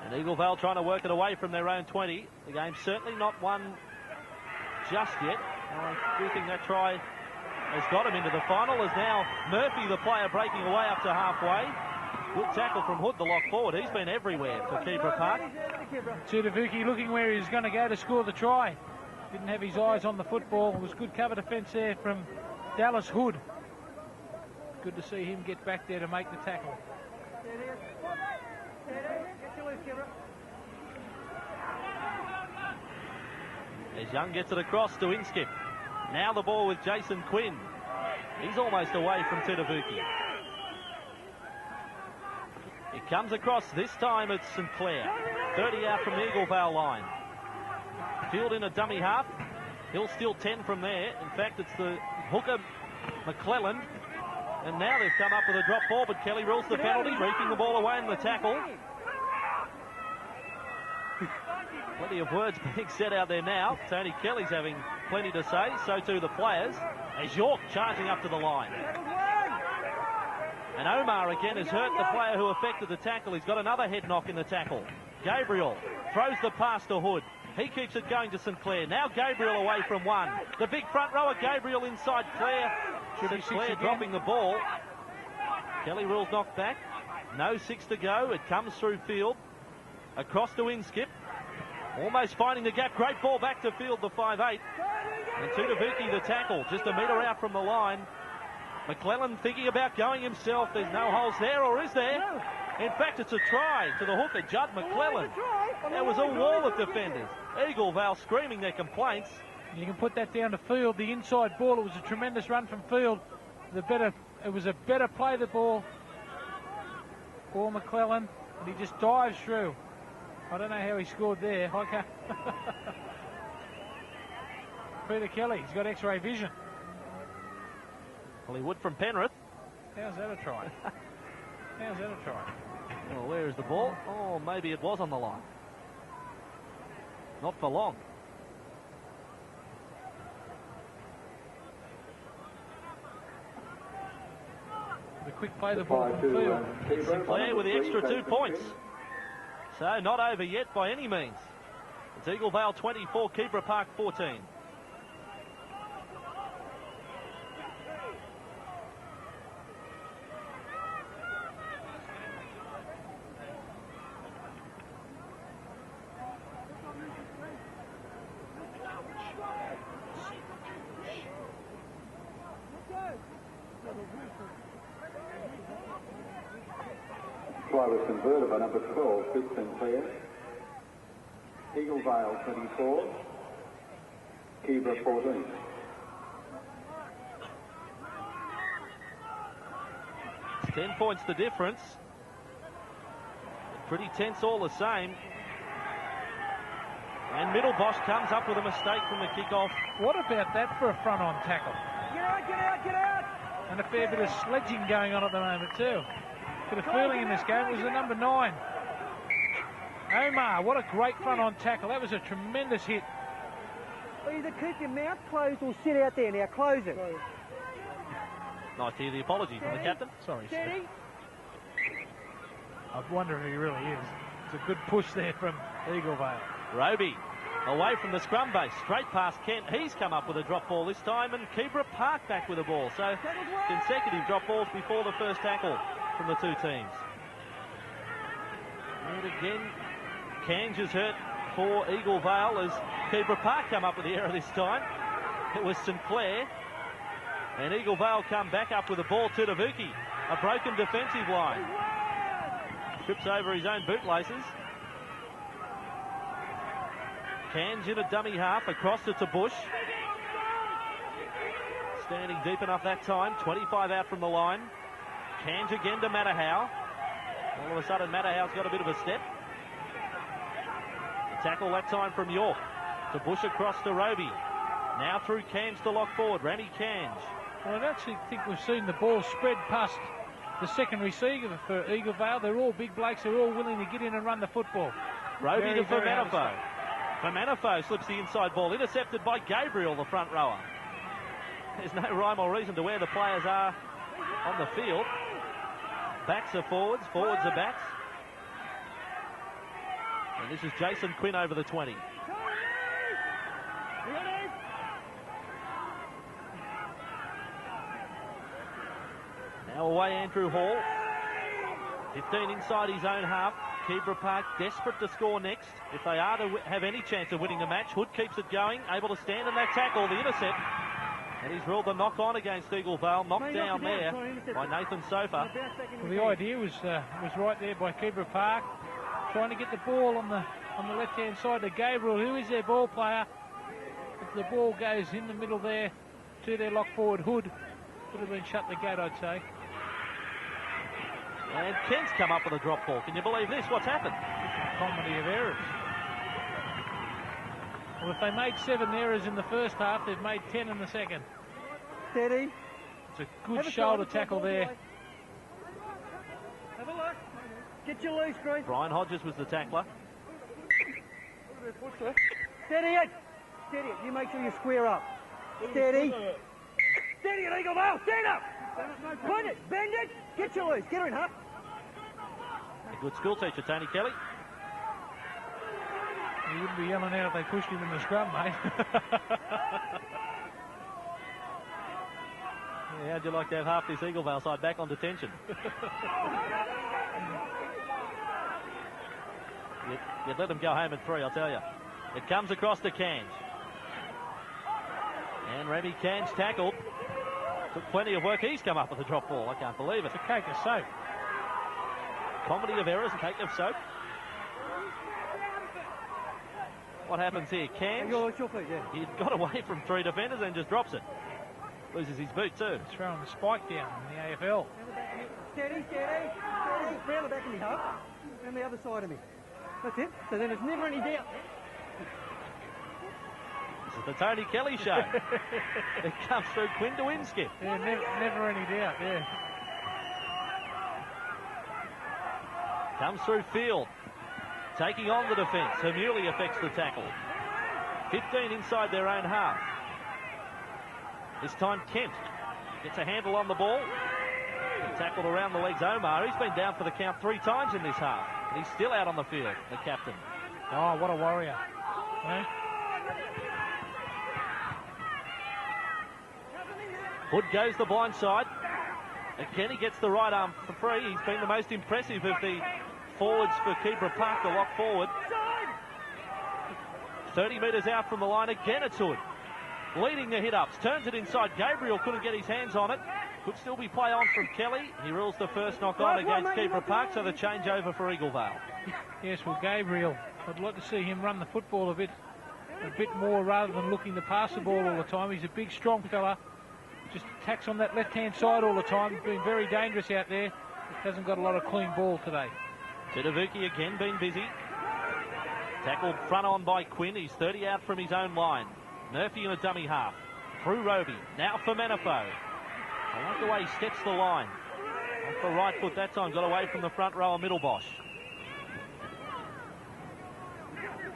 And Eagle-Vail trying to work it away from their own 20. The game's certainly not won just yet. I do think that try has got him into the final, as now Murphy, the player, breaking away up to halfway. Good tackle from Hood, the lock forward. He's been everywhere for Kibra Park. Tunavuki looking where he's going to go to score the try. Didn't have his eyes on the football. It was good cover defence there from Dallas Hood. Good to see him get back there to make the tackle. As Young gets it across to Inskip. Now the ball with Jason Quinn. He's almost away from Tunavuki. It comes across, this time it's St Clair. 30 out from the Eagle-Vail line. Field in a dummy half. He'll steal 10 from there. In fact, it's the hooker, McClellan. And now they've come up with a drop ball, but Kelly rules the penalty, reaping the ball away in the tackle. Plenty of words being said out there now. Tony Kelly's having plenty to say, so too the players, as York charging up to the line. And Omar again has hurt the player who affected the tackle. He's got another head knock in the tackle. Gabriel throws the pass to Hood. He keeps it going to St Clair. Now Gabriel away from one. The big front rower, Gabriel inside Clare. St Clair dropping the ball. Kelly rules knocked back. No 6 to go. It comes through field. Across to Inskip. Almost finding the gap. Great ball back to field, the 5'8". And Tunavuki the tackle. Just a metre out from the line. McClellan thinking about going himself. There's no holes there, or is there? In fact, it's a try to the hooker, Judd McClellan. There was a wall of defenders. Eagle-Vail screaming their complaints. You can put that down to field. The inside ball, it was a tremendous run from field. It was a better play, the ball for McClellan, and he just dives through. I don't know how he scored there. I can't. Peter Kelly, he's got X-ray vision. Well, he would from Penrith. How's that a try? How's that a try? Well, where is the ball? Oh, maybe it was on the line. Not for long. The quick play the ball from field. Sinclair with the extra 2 points. So not over yet by any means. It's Eagle-Vail 24, Kibra Park 14. Try was converted by number 12, Chris Sinclair. Eagle-Vail 24, Kibra 14. It's 10 points the difference. Pretty tense all the same. And Middlebosch comes up with a mistake from the kickoff. What about that for a front-on tackle? Get out, get out, get out! And a fair bit of sledging going on at the moment too. Bit of feeling in this game. It was the number 9. Omar, what a great front-on tackle. That was a tremendous hit. Either keep your mouth closed or sit out there. Now close it. Nice to hear the apology from the captain. Sorry, Steady. I wonder if he really is. It's a good push there from Eagle-Vail. Roby away from the scrum base, straight past Kent. He's come up with a drop ball this time, and Kibra Park back with a ball. So consecutive drop balls before the first tackle from the two teams. And again, Cange is hurt for Eagle-Vail as Kibra Park come up with the error this time. It was Sinclair, and Eagle-Vail come back up with the ball to Tavuki. A broken defensive line. Trips over his own bootlaces. Cange in a dummy half, across it to Bush. Standing deep enough that time, 25 out from the line. Cange again to Matahow. All of a sudden Matahow's got a bit of a step. A tackle that time from York. To Bush across to Roby. Now through Cange to lock forward, Remy Cange. Well, I actually think we've seen the ball spread past the second receiver for Eagle-Vail. They're all big blokes, they're all willing to get in and run the football. Roby to Fermanifo. Fermanifo slips the inside ball, intercepted by Gabriel, the front rower. There's no rhyme or reason to where the players are on the field. Backs are forwards, forwards are backs. And this is Jason Quinn over the 20. Now away Andrew Hall. 15 inside his own half. Kibra Park desperate to score next. If they are to have any chance of winning the match, Hood keeps it going, able to stand in that tackle, the intercept. And he's ruled the knock on against Eagle-Vail, knocked down there by Nathan Sofa. Well, the idea was right there by Kibra Park, trying to get the ball on the left-hand side to Gabriel, who is their ball player. If the ball goes in the middle there to their lock forward Hood, would have been shut the gate, I'd say. And Kent's come up with a drop ball. Can you believe this? What's happened? Comedy of errors. Well, if they made 7 errors in the first half, they've made 10 in the second. Steady. It's a good shoulder tackle there. Have a look. Get you loose, Green. Brian Hodges was the tackler. Steady it. Steady it. You make sure you square up. Steady. Steady it, Eagle-Vail. Stand up. Put it. Bend it. Get you loose. Get her in, Hup. A good school teacher, Tony Kelly. He wouldn't be yelling out if they pushed him in the scrum, mate. Yeah, how'd you like to have half this Eagle-Vail side back on detention? You'd let them go home at 3, I'll tell you. It comes across to Cange. And Remy Cange tackled. Took plenty of work. He's come up with a drop ball. I can't believe it. It's a cake of soap. Comedy of errors, cake of soap. What happens here? Cams, he got away from 3 defenders and just drops it. Loses his boot too. Throwing the spike down in the AFL. Steady. Round the back of me, half. And the other side of me. That's it. So then there's never any doubt. This is the Tony Kelly show. It comes through Quinn to win skip. Yeah, never any doubt, yeah. Comes through field. Taking on the defence. Hermuli affects the tackle. 15 inside their own half. This time Kent gets a handle on the ball. Tackled around the legs Omar. He's been down for the count 3 times in this half. And he's still out on the field, the captain. Oh, what a warrior. Eh? Hood goes the blind side. And Kenny gets the right arm for free. He's been the most impressive of the forwards for Kibra Park to lock forward. 30 metres out from the line. Again it's Hood. Leading the hit-ups. Turns it inside. Gabriel couldn't get his hands on it. Could still be play on from Kelly. He rules the first knock on against Kibra Park, so the changeover for Eagle-Vail. Yes, well, Gabriel, I'd like to see him run the football a bit more rather than looking to pass the ball all the time. He's a big, strong fella. Just attacks on that left-hand side all the time. Been very dangerous out there. Just hasn't got a lot of clean ball today. Tidavuki again been busy. Tackled front on by Quinn. He's 30 out from his own line. Murphy in a dummy half. Through Roby. Now for Manafo. I like the way he steps the line. Off the right foot that time. Got away from the front row of Middlebosch.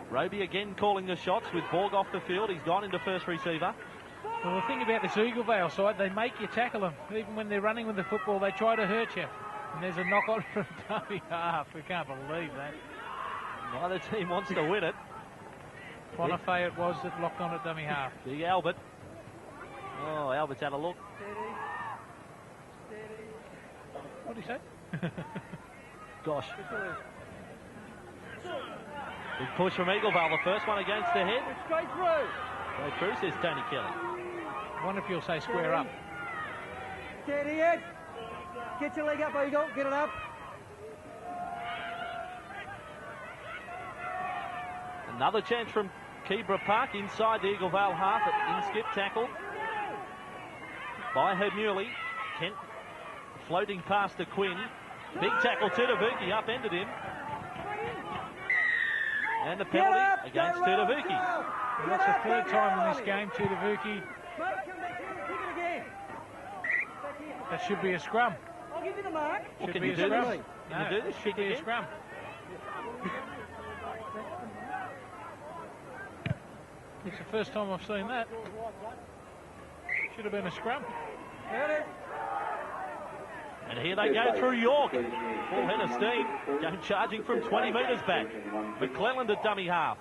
Roby again calling the shots with Borg off the field. He's gone into first receiver. Well, the thing about this Eagle-Vail side, they make you tackle them. Even when they're running with the football, they try to hurt you. And there's a knock-on from dummy half. We can't believe that. Neither team wants to win it. Bonifay it was that locked on at dummy half. Big Albert. Oh, Albert's had a look. What did he say? Gosh. Big push from Eagle-Vail. The first one against the head. Straight through. Straight through, says Tony Kelly. I wonder if you'll say square up. Steady it. Get your leg up, Eagle. Get it up. Another chance from Kibra Park inside the Eagle-Vail half. In-skip tackled by Hermuli. Kent floating past to Quinn. Big tackle to Tidavuki, upended him. And the penalty against Tidavuki. That's the 3rd time in this game, Tidavuki. That should be a scrum. I'll give you the mark. Well, Should can be you a do scrum. this? Can you do this? Should be a Again? scrum. It's the first time I've seen that. Should have been a scrum. And here they go through York. Full head of steam. Going charging from 20 metres back. McClelland at dummy half.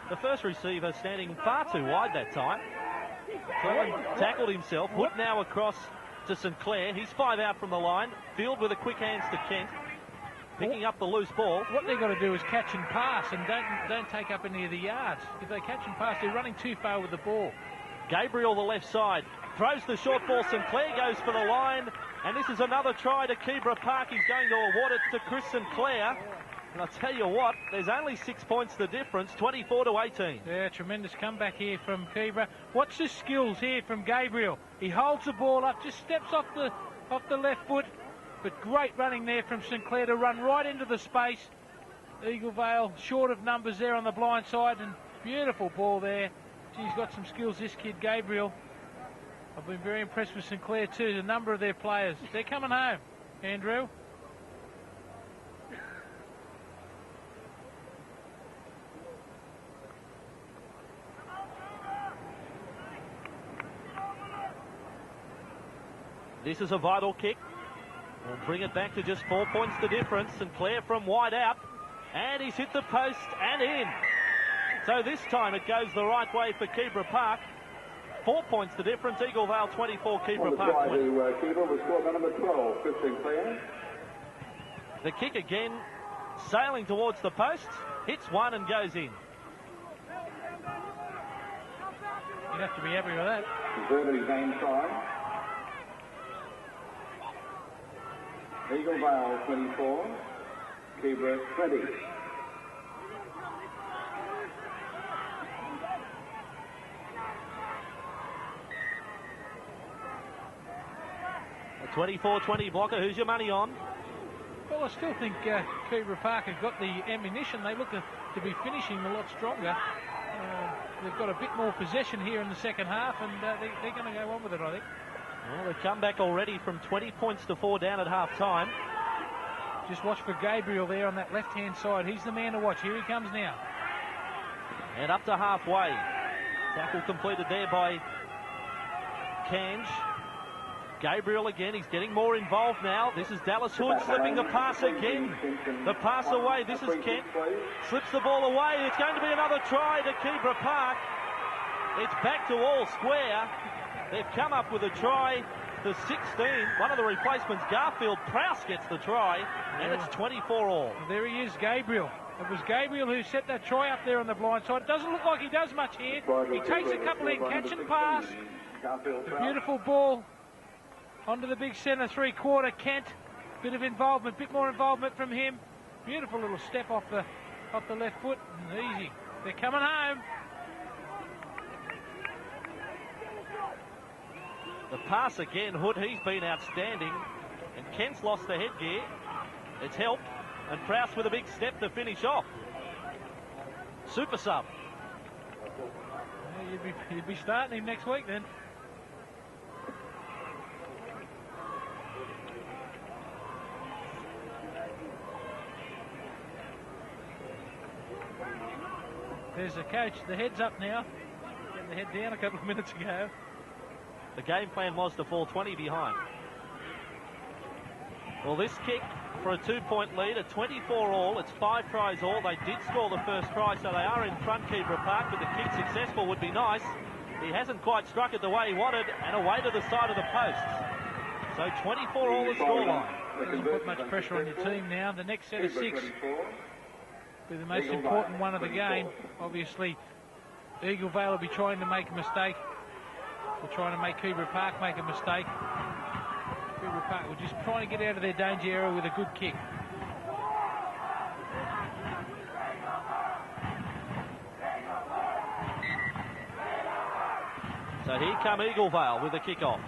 The first receiver standing far too wide that time. McClelland tackled himself. Hood now across to St Clair. He's 5 out from the line. Field with a quick hands to Kent. Picking up the loose ball. What they've got to do is catch and pass and don't take up any of the yards. If they catch and pass, they're running too far with the ball. Gabriel, the left side, throws the short ball. St Clair goes for the line. And this is another try to Kibra Park. He's going to award it to Chris St Clair. And I'll tell you what, there's only 6 points the difference, 24-18. Yeah, tremendous comeback here from Keebra. Watch the skills here from Gabriel. He holds the ball up, just steps off the left foot. But great running there from St Clair to run right into the space. Eagle-Vail short of numbers there on the blind side, and beautiful ball there. He's got some skills, this kid Gabriel. I've been very impressed with St Clair too, a number of their players. They're coming home, Andrew. This is a vital kick. We'll bring it back to just 4 points the difference. St Clair from wide out. And he's hit the post and in. So this time it goes the right way for Kibra Park. 4 points the difference. Eagle-Vail 24, Kibra Park 20. Keebra was scored by number 12, Chris Sinclair. The kick again, sailing towards the post. Hits one and goes in. You'd have to be happy with that. Deserved his name try. Eagle-Vail 24, Keebra 20. A 24-20 blocker. Who's your money on? Well, I still think Kibra Park have got the ammunition. They look to be finishing a lot stronger. They've got a bit more possession here in the second half, and they're going to go on with it, I think. Well, they've come back already from 20 points to 4 down at half-time. Just watch for Gabriel there on that left-hand side. He's the man to watch. Here he comes now. And up to halfway. Tackle completed there by Kange. Gabriel again, he's getting more involved now. This is Dallas Hood slipping the pass again. The pass away, this is Kent. Slips the ball away, it's going to be another try to Kibra Park. It's back to all square. They've come up with a try to 16. One of the replacements, Garfield Prowse, gets the try, and it's 24 all. There he is, Gabriel. It was Gabriel who set that try up there on the blind side. It doesn't look like he does much here. He takes a couple in, catch and pass. A beautiful ball onto the big centre three-quarter. Kent, bit of involvement, bit more involvement from him. Beautiful little step off the left foot, and easy. They're coming home. The pass again, Hood, he's been outstanding, and Kent's lost the headgear. It's helped, and Prowse with a big step to finish off. Super sub. Yeah, you'd be starting him next week then. There's the coach. The head's up now. Getting the head down a couple of minutes ago. The game plan was to fall 20 behind. Well, this kick for a 2-point lead, at 24 all. It's 5 tries all. They did score the first try, so they are in front, Kibra Park, but the kick successful would be nice. He hasn't quite struck it the way he wanted, and away to the side of the posts. So 24 all the scoreline. Doesn't put much pressure on your team now. The next set of 6 be the most important one of the game. Obviously, Eagle-Vail will be trying to make a mistake. They're trying to make Kibra Park make a mistake. Kibra Park were just trying to get out of their danger area with a good kick. So here come Eagle-Vail with the kick-off.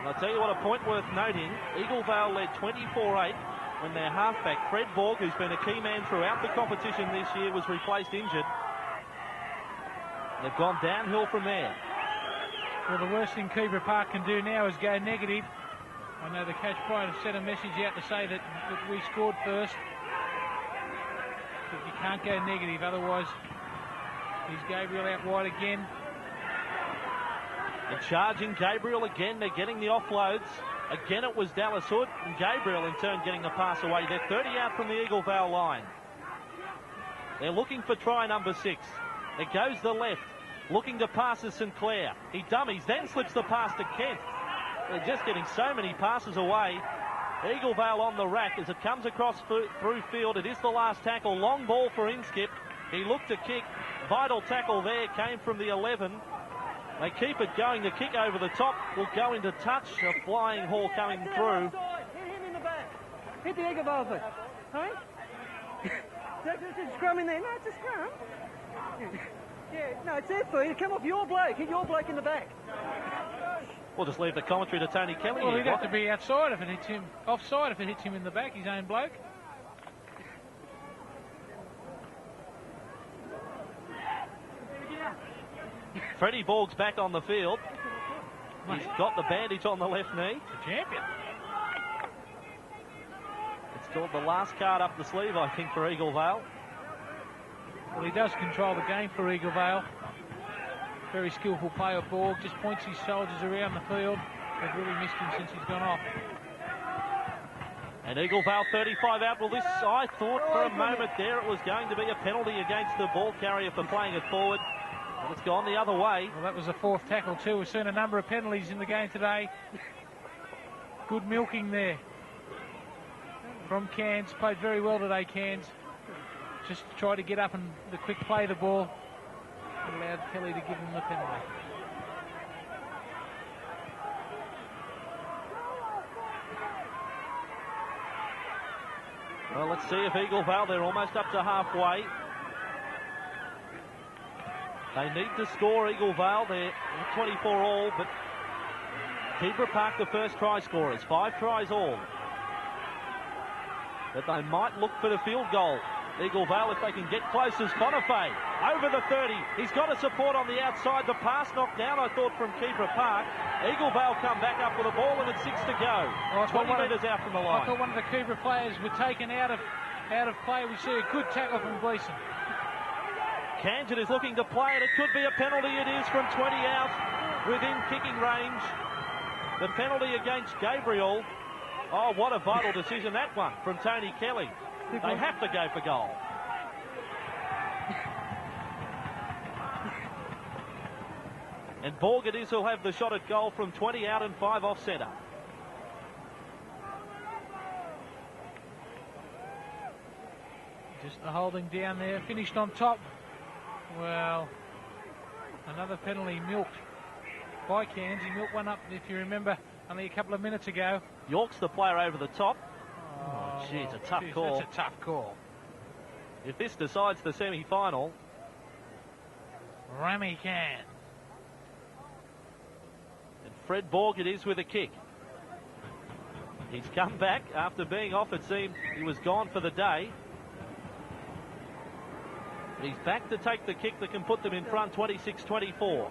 And I'll tell you what, a point worth noting, Eagle-Vail led 24-8 when their halfback, Fred Borg, who's been a key man throughout the competition this year, was replaced injured. They've gone downhill from there. Well, the worst thing Kibra Park can do now is go negative. I know the coach Brian sent a message out to say that we scored first. But you can't go negative, otherwise he's Gabriel out wide again. And charging Gabriel again, they're getting the offloads. Again it was Dallas Hood, and Gabriel in turn getting the pass away. They're 30 out from the Eagle-Vail line. They're looking for try number 6. It goes the left, looking to pass to Sinclair. He dummies, then slips the pass to Kent. They're just getting so many passes away. Eagle-Vail on the rack as it comes across through field. It is the last tackle. Long ball for Inskip. He looked to kick. Vital tackle there came from the 11. They keep it going. The kick over the top will go into touch. A flying haul coming through. Hit him in the back. Hit the Eagle-Vail thing. Hey? There's a scrum in there. No, it's a scrum. Yeah, no, it's their feet. Come off your bloke. Hit your bloke in the back. We'll just leave the commentary to Tony Kelly. Well, he'd have to be outside if it hits him. Offside if it hits him in the back, his own bloke. Freddie Borg's back on the field. He's got the bandage on the left knee. The champion. It's called the last card up the sleeve, I think, for Eagle-Vail. Well, he does control the game for Eagle-Vail. Very skillful player, Borg. Just points his soldiers around the field. They've really missed him since he's gone off. And Eagle-Vail 35 out. Well, this, I thought for a moment there, it was going to be a penalty against the ball carrier for playing it forward. But it's gone the other way. Well, that was a 4th tackle too. We've seen a number of penalties in the game today. Good milking there from Cairns. Played very well today, Cairns. Just tried to get up and the quick play the ball. Allowed Kelly to give him the penalty. Well, let's see if Eagle-Vail, they're almost up to halfway. They need to score, Eagle-Vail. They're 24 all, but Kibra Park the first try scorers. 5 tries all. But they might look for the field goal. Eagle-Vail, if they can get close, as Bonifay over the 30. He's got a support on the outside. The pass knocked down, I thought, from Kibra Park. Eagle-Vail come back up with a ball, and it's 6 to go. 20 metres out from the line. I thought one of the Kibra players were taken out of play. We see a good tackle from Gleeson. Kanjan is looking to play it. It could be a penalty. It is from 20 out within kicking range. The penalty against Gabriel. Oh, what a vital decision that one from Tony Kelly. They have to go for goal. And Borg it is who'll have the shot at goal from 20 out and 5 off centre. Just the holding down there, finished on top. Well, another penalty milked by Cairns. He milked one up, if you remember, only a couple of minutes ago. York's the player over the top. Oh, gee, it's a tough call. That's a tough call. If this decides the semi-final. Rami can. And Fred Borg it is with a kick. He's come back after being off. It seemed he was gone for the day. He's back to take the kick that can put them in front, 26-24.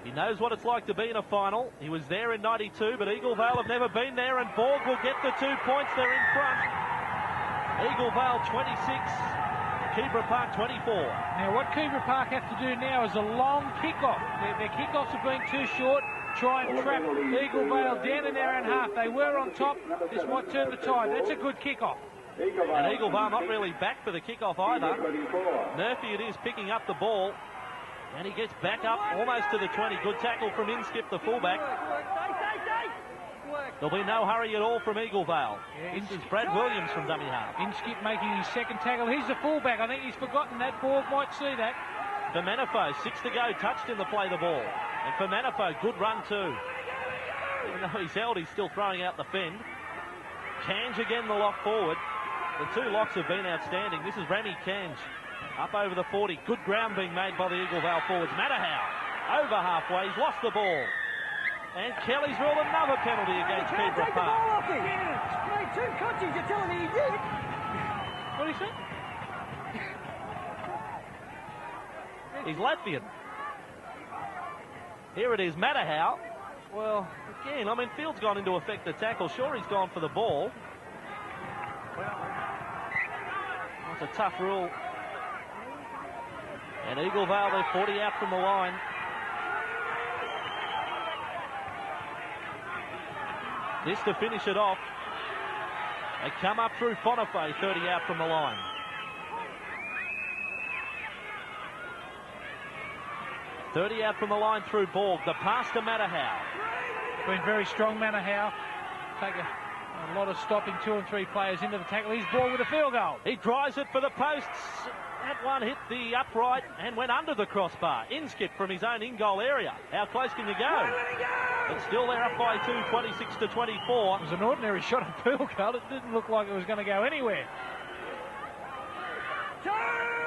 He knows what it's like to be in a final. He was there in 92, but Eagle-Vail have never been there, and Borg will get the 2 points. They're in front. Eagle-Vail 26, Kibra Park 24. Now what Kibra Park have to do now is a long kick-off. Their kick-offs have been too short. Try and trap Eagle-Vail down in their own half. They were on top. This might turn the tide. That's a good kick-off. And Eagle-Vail not really back for the kick-off either. Murphy it is picking up the ball. And he gets back up almost to the 20. Good tackle from Inskip, the fullback. There'll be no hurry at all from Eagle-Vail. This is Brad Williams from dummy half. Inskip making his second tackle. He's the fullback. I think he's forgotten that. Borg might see that. For Manifo, 6 to go, touched in the play the ball. And for Manifo, good run too. Even though he's held, he's still throwing out the fend. Kanj again the lock forward. The 2 locks have been outstanding. This is Rami Kanj. Up over the 40. Good ground being made by the Eagle-Vail forwards. Matterhow over halfway. He's lost the ball. And Kelly's ruled another penalty against Kibra Park. Straight 2 touches, you're telling me he did. What do you think? He's Latvian. Here it is, Matterhow. Well, again, I mean, Field's gone into effect the tackle. Sure, he's gone for the ball. That's a tough rule. And Eagle-Vail, they're 40 out from the line. This to finish it off. They come up through Bonifay, 30 out from the line. .30 out from the line through Borg. The pass to Matterhow. Been very strong, Matterhow. Take a lot of stopping 2 and 3 players into the tackle. He's Borg with a field goal. He drives it for the posts. That one hit the upright and went under the crossbar. Inskip from his own in-goal area. How close can you go? But still they're up by 2, 26-24. It was an ordinary shot at field goal. It didn't look like it was going to go anywhere.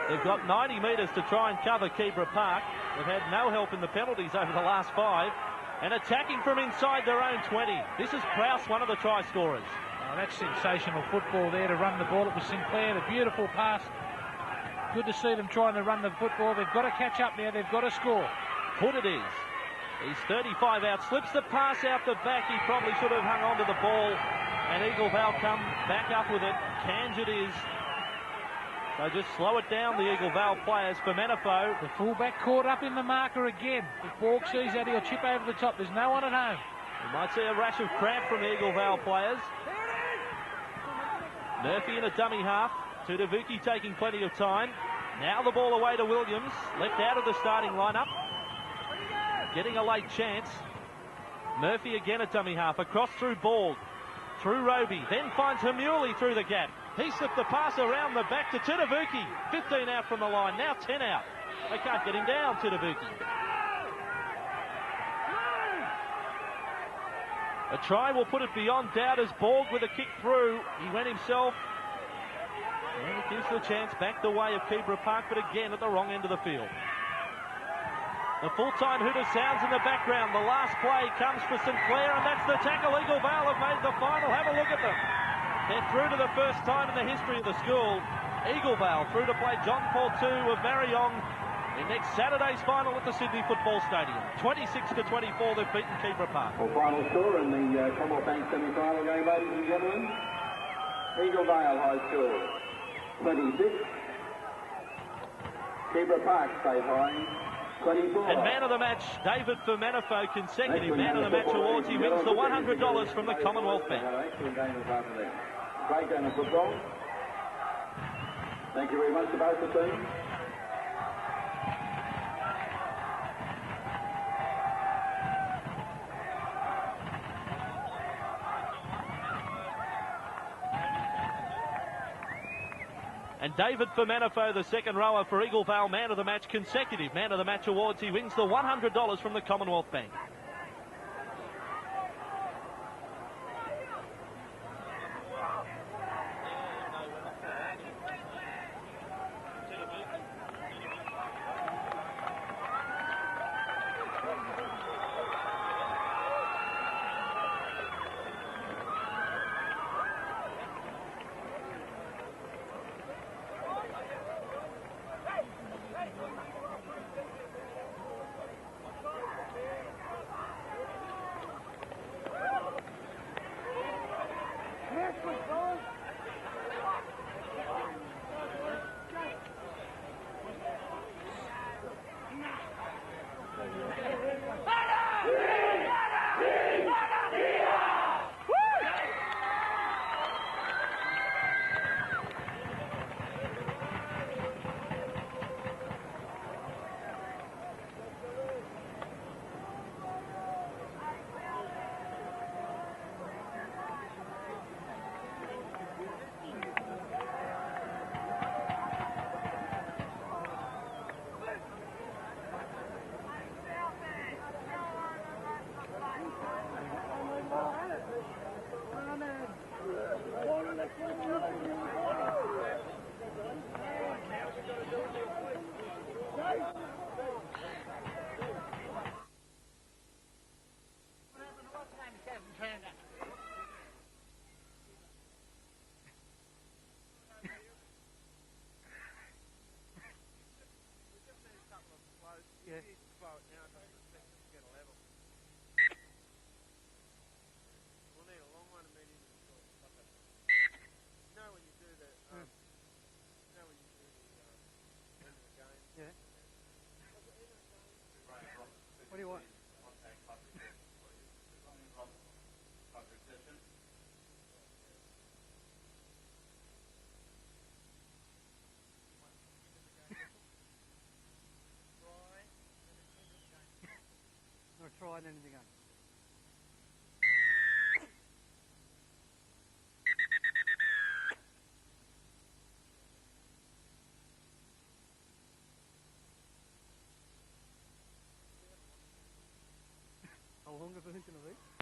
They've got 90 metres to try and cover Kibra Park. They've had no help in the penalties over the last 5. And attacking from inside their own 20. This is Prowse, one of the try scorers. Oh, that's sensational football there to run the ball. It was Sinclair, the beautiful pass. Good to see them trying to run the football. They've got to catch up now. They've got to score. Hood it is. He's 35 out. Slips the pass out the back. He probably should have hung on to the ball. And Eagle-Vail come back up with it. Kanj it is. So just slow it down, the Eagle-Vail players. For Manifo. The fullback caught up in the marker again. If Borg sees that, he'll chip over the top. There's no one at home. You might see a rash of cramp from the Eagle-Vail players. Murphy in a dummy half. Tudavuki taking plenty of time. Now the ball away to Williams. Left out of the starting lineup. Getting a late chance. Murphy again at dummy half. Across through Borg. Through Roby. Then finds Hamuli through the gap. He slipped the pass around the back to Tudavuki. 15 out from the line. Now 10 out. They can't get him down, Tudavuki. A try will put it beyond doubt as Borg with a kick through. He went himself. And it gives the chance back the way of Kibra Park, but again at the wrong end of the field. The full-time hooter sounds in the background. The last play comes for St Clair, and that's the tackle. Eagle-Vail have made the final. Have a look at them. They're through to the first time in the history of the school. Eagle-Vail through to play John Paul II of Marryong in next Saturday's final at the Sydney Football Stadium. 26-24, they've beaten Kibra Park. Well, final score in the Commonwealth Bank semi-final game, ladies and gentlemen. Eagle-Vail High School 26. Kibra Park State High 24. And man of the match, David Fermanifo, consecutive man of the match awards. He wins the $100 from the Commonwealth Bank. Excellent game this afternoon. Great game of football. Thank you very much to both the teams. And David Fermanifo, the second rower for Eagle-Vail, man of the match, consecutive man of the match awards. He wins the $100 from the Commonwealth Bank. What do you want? No, try and anything else. How long is it going to be?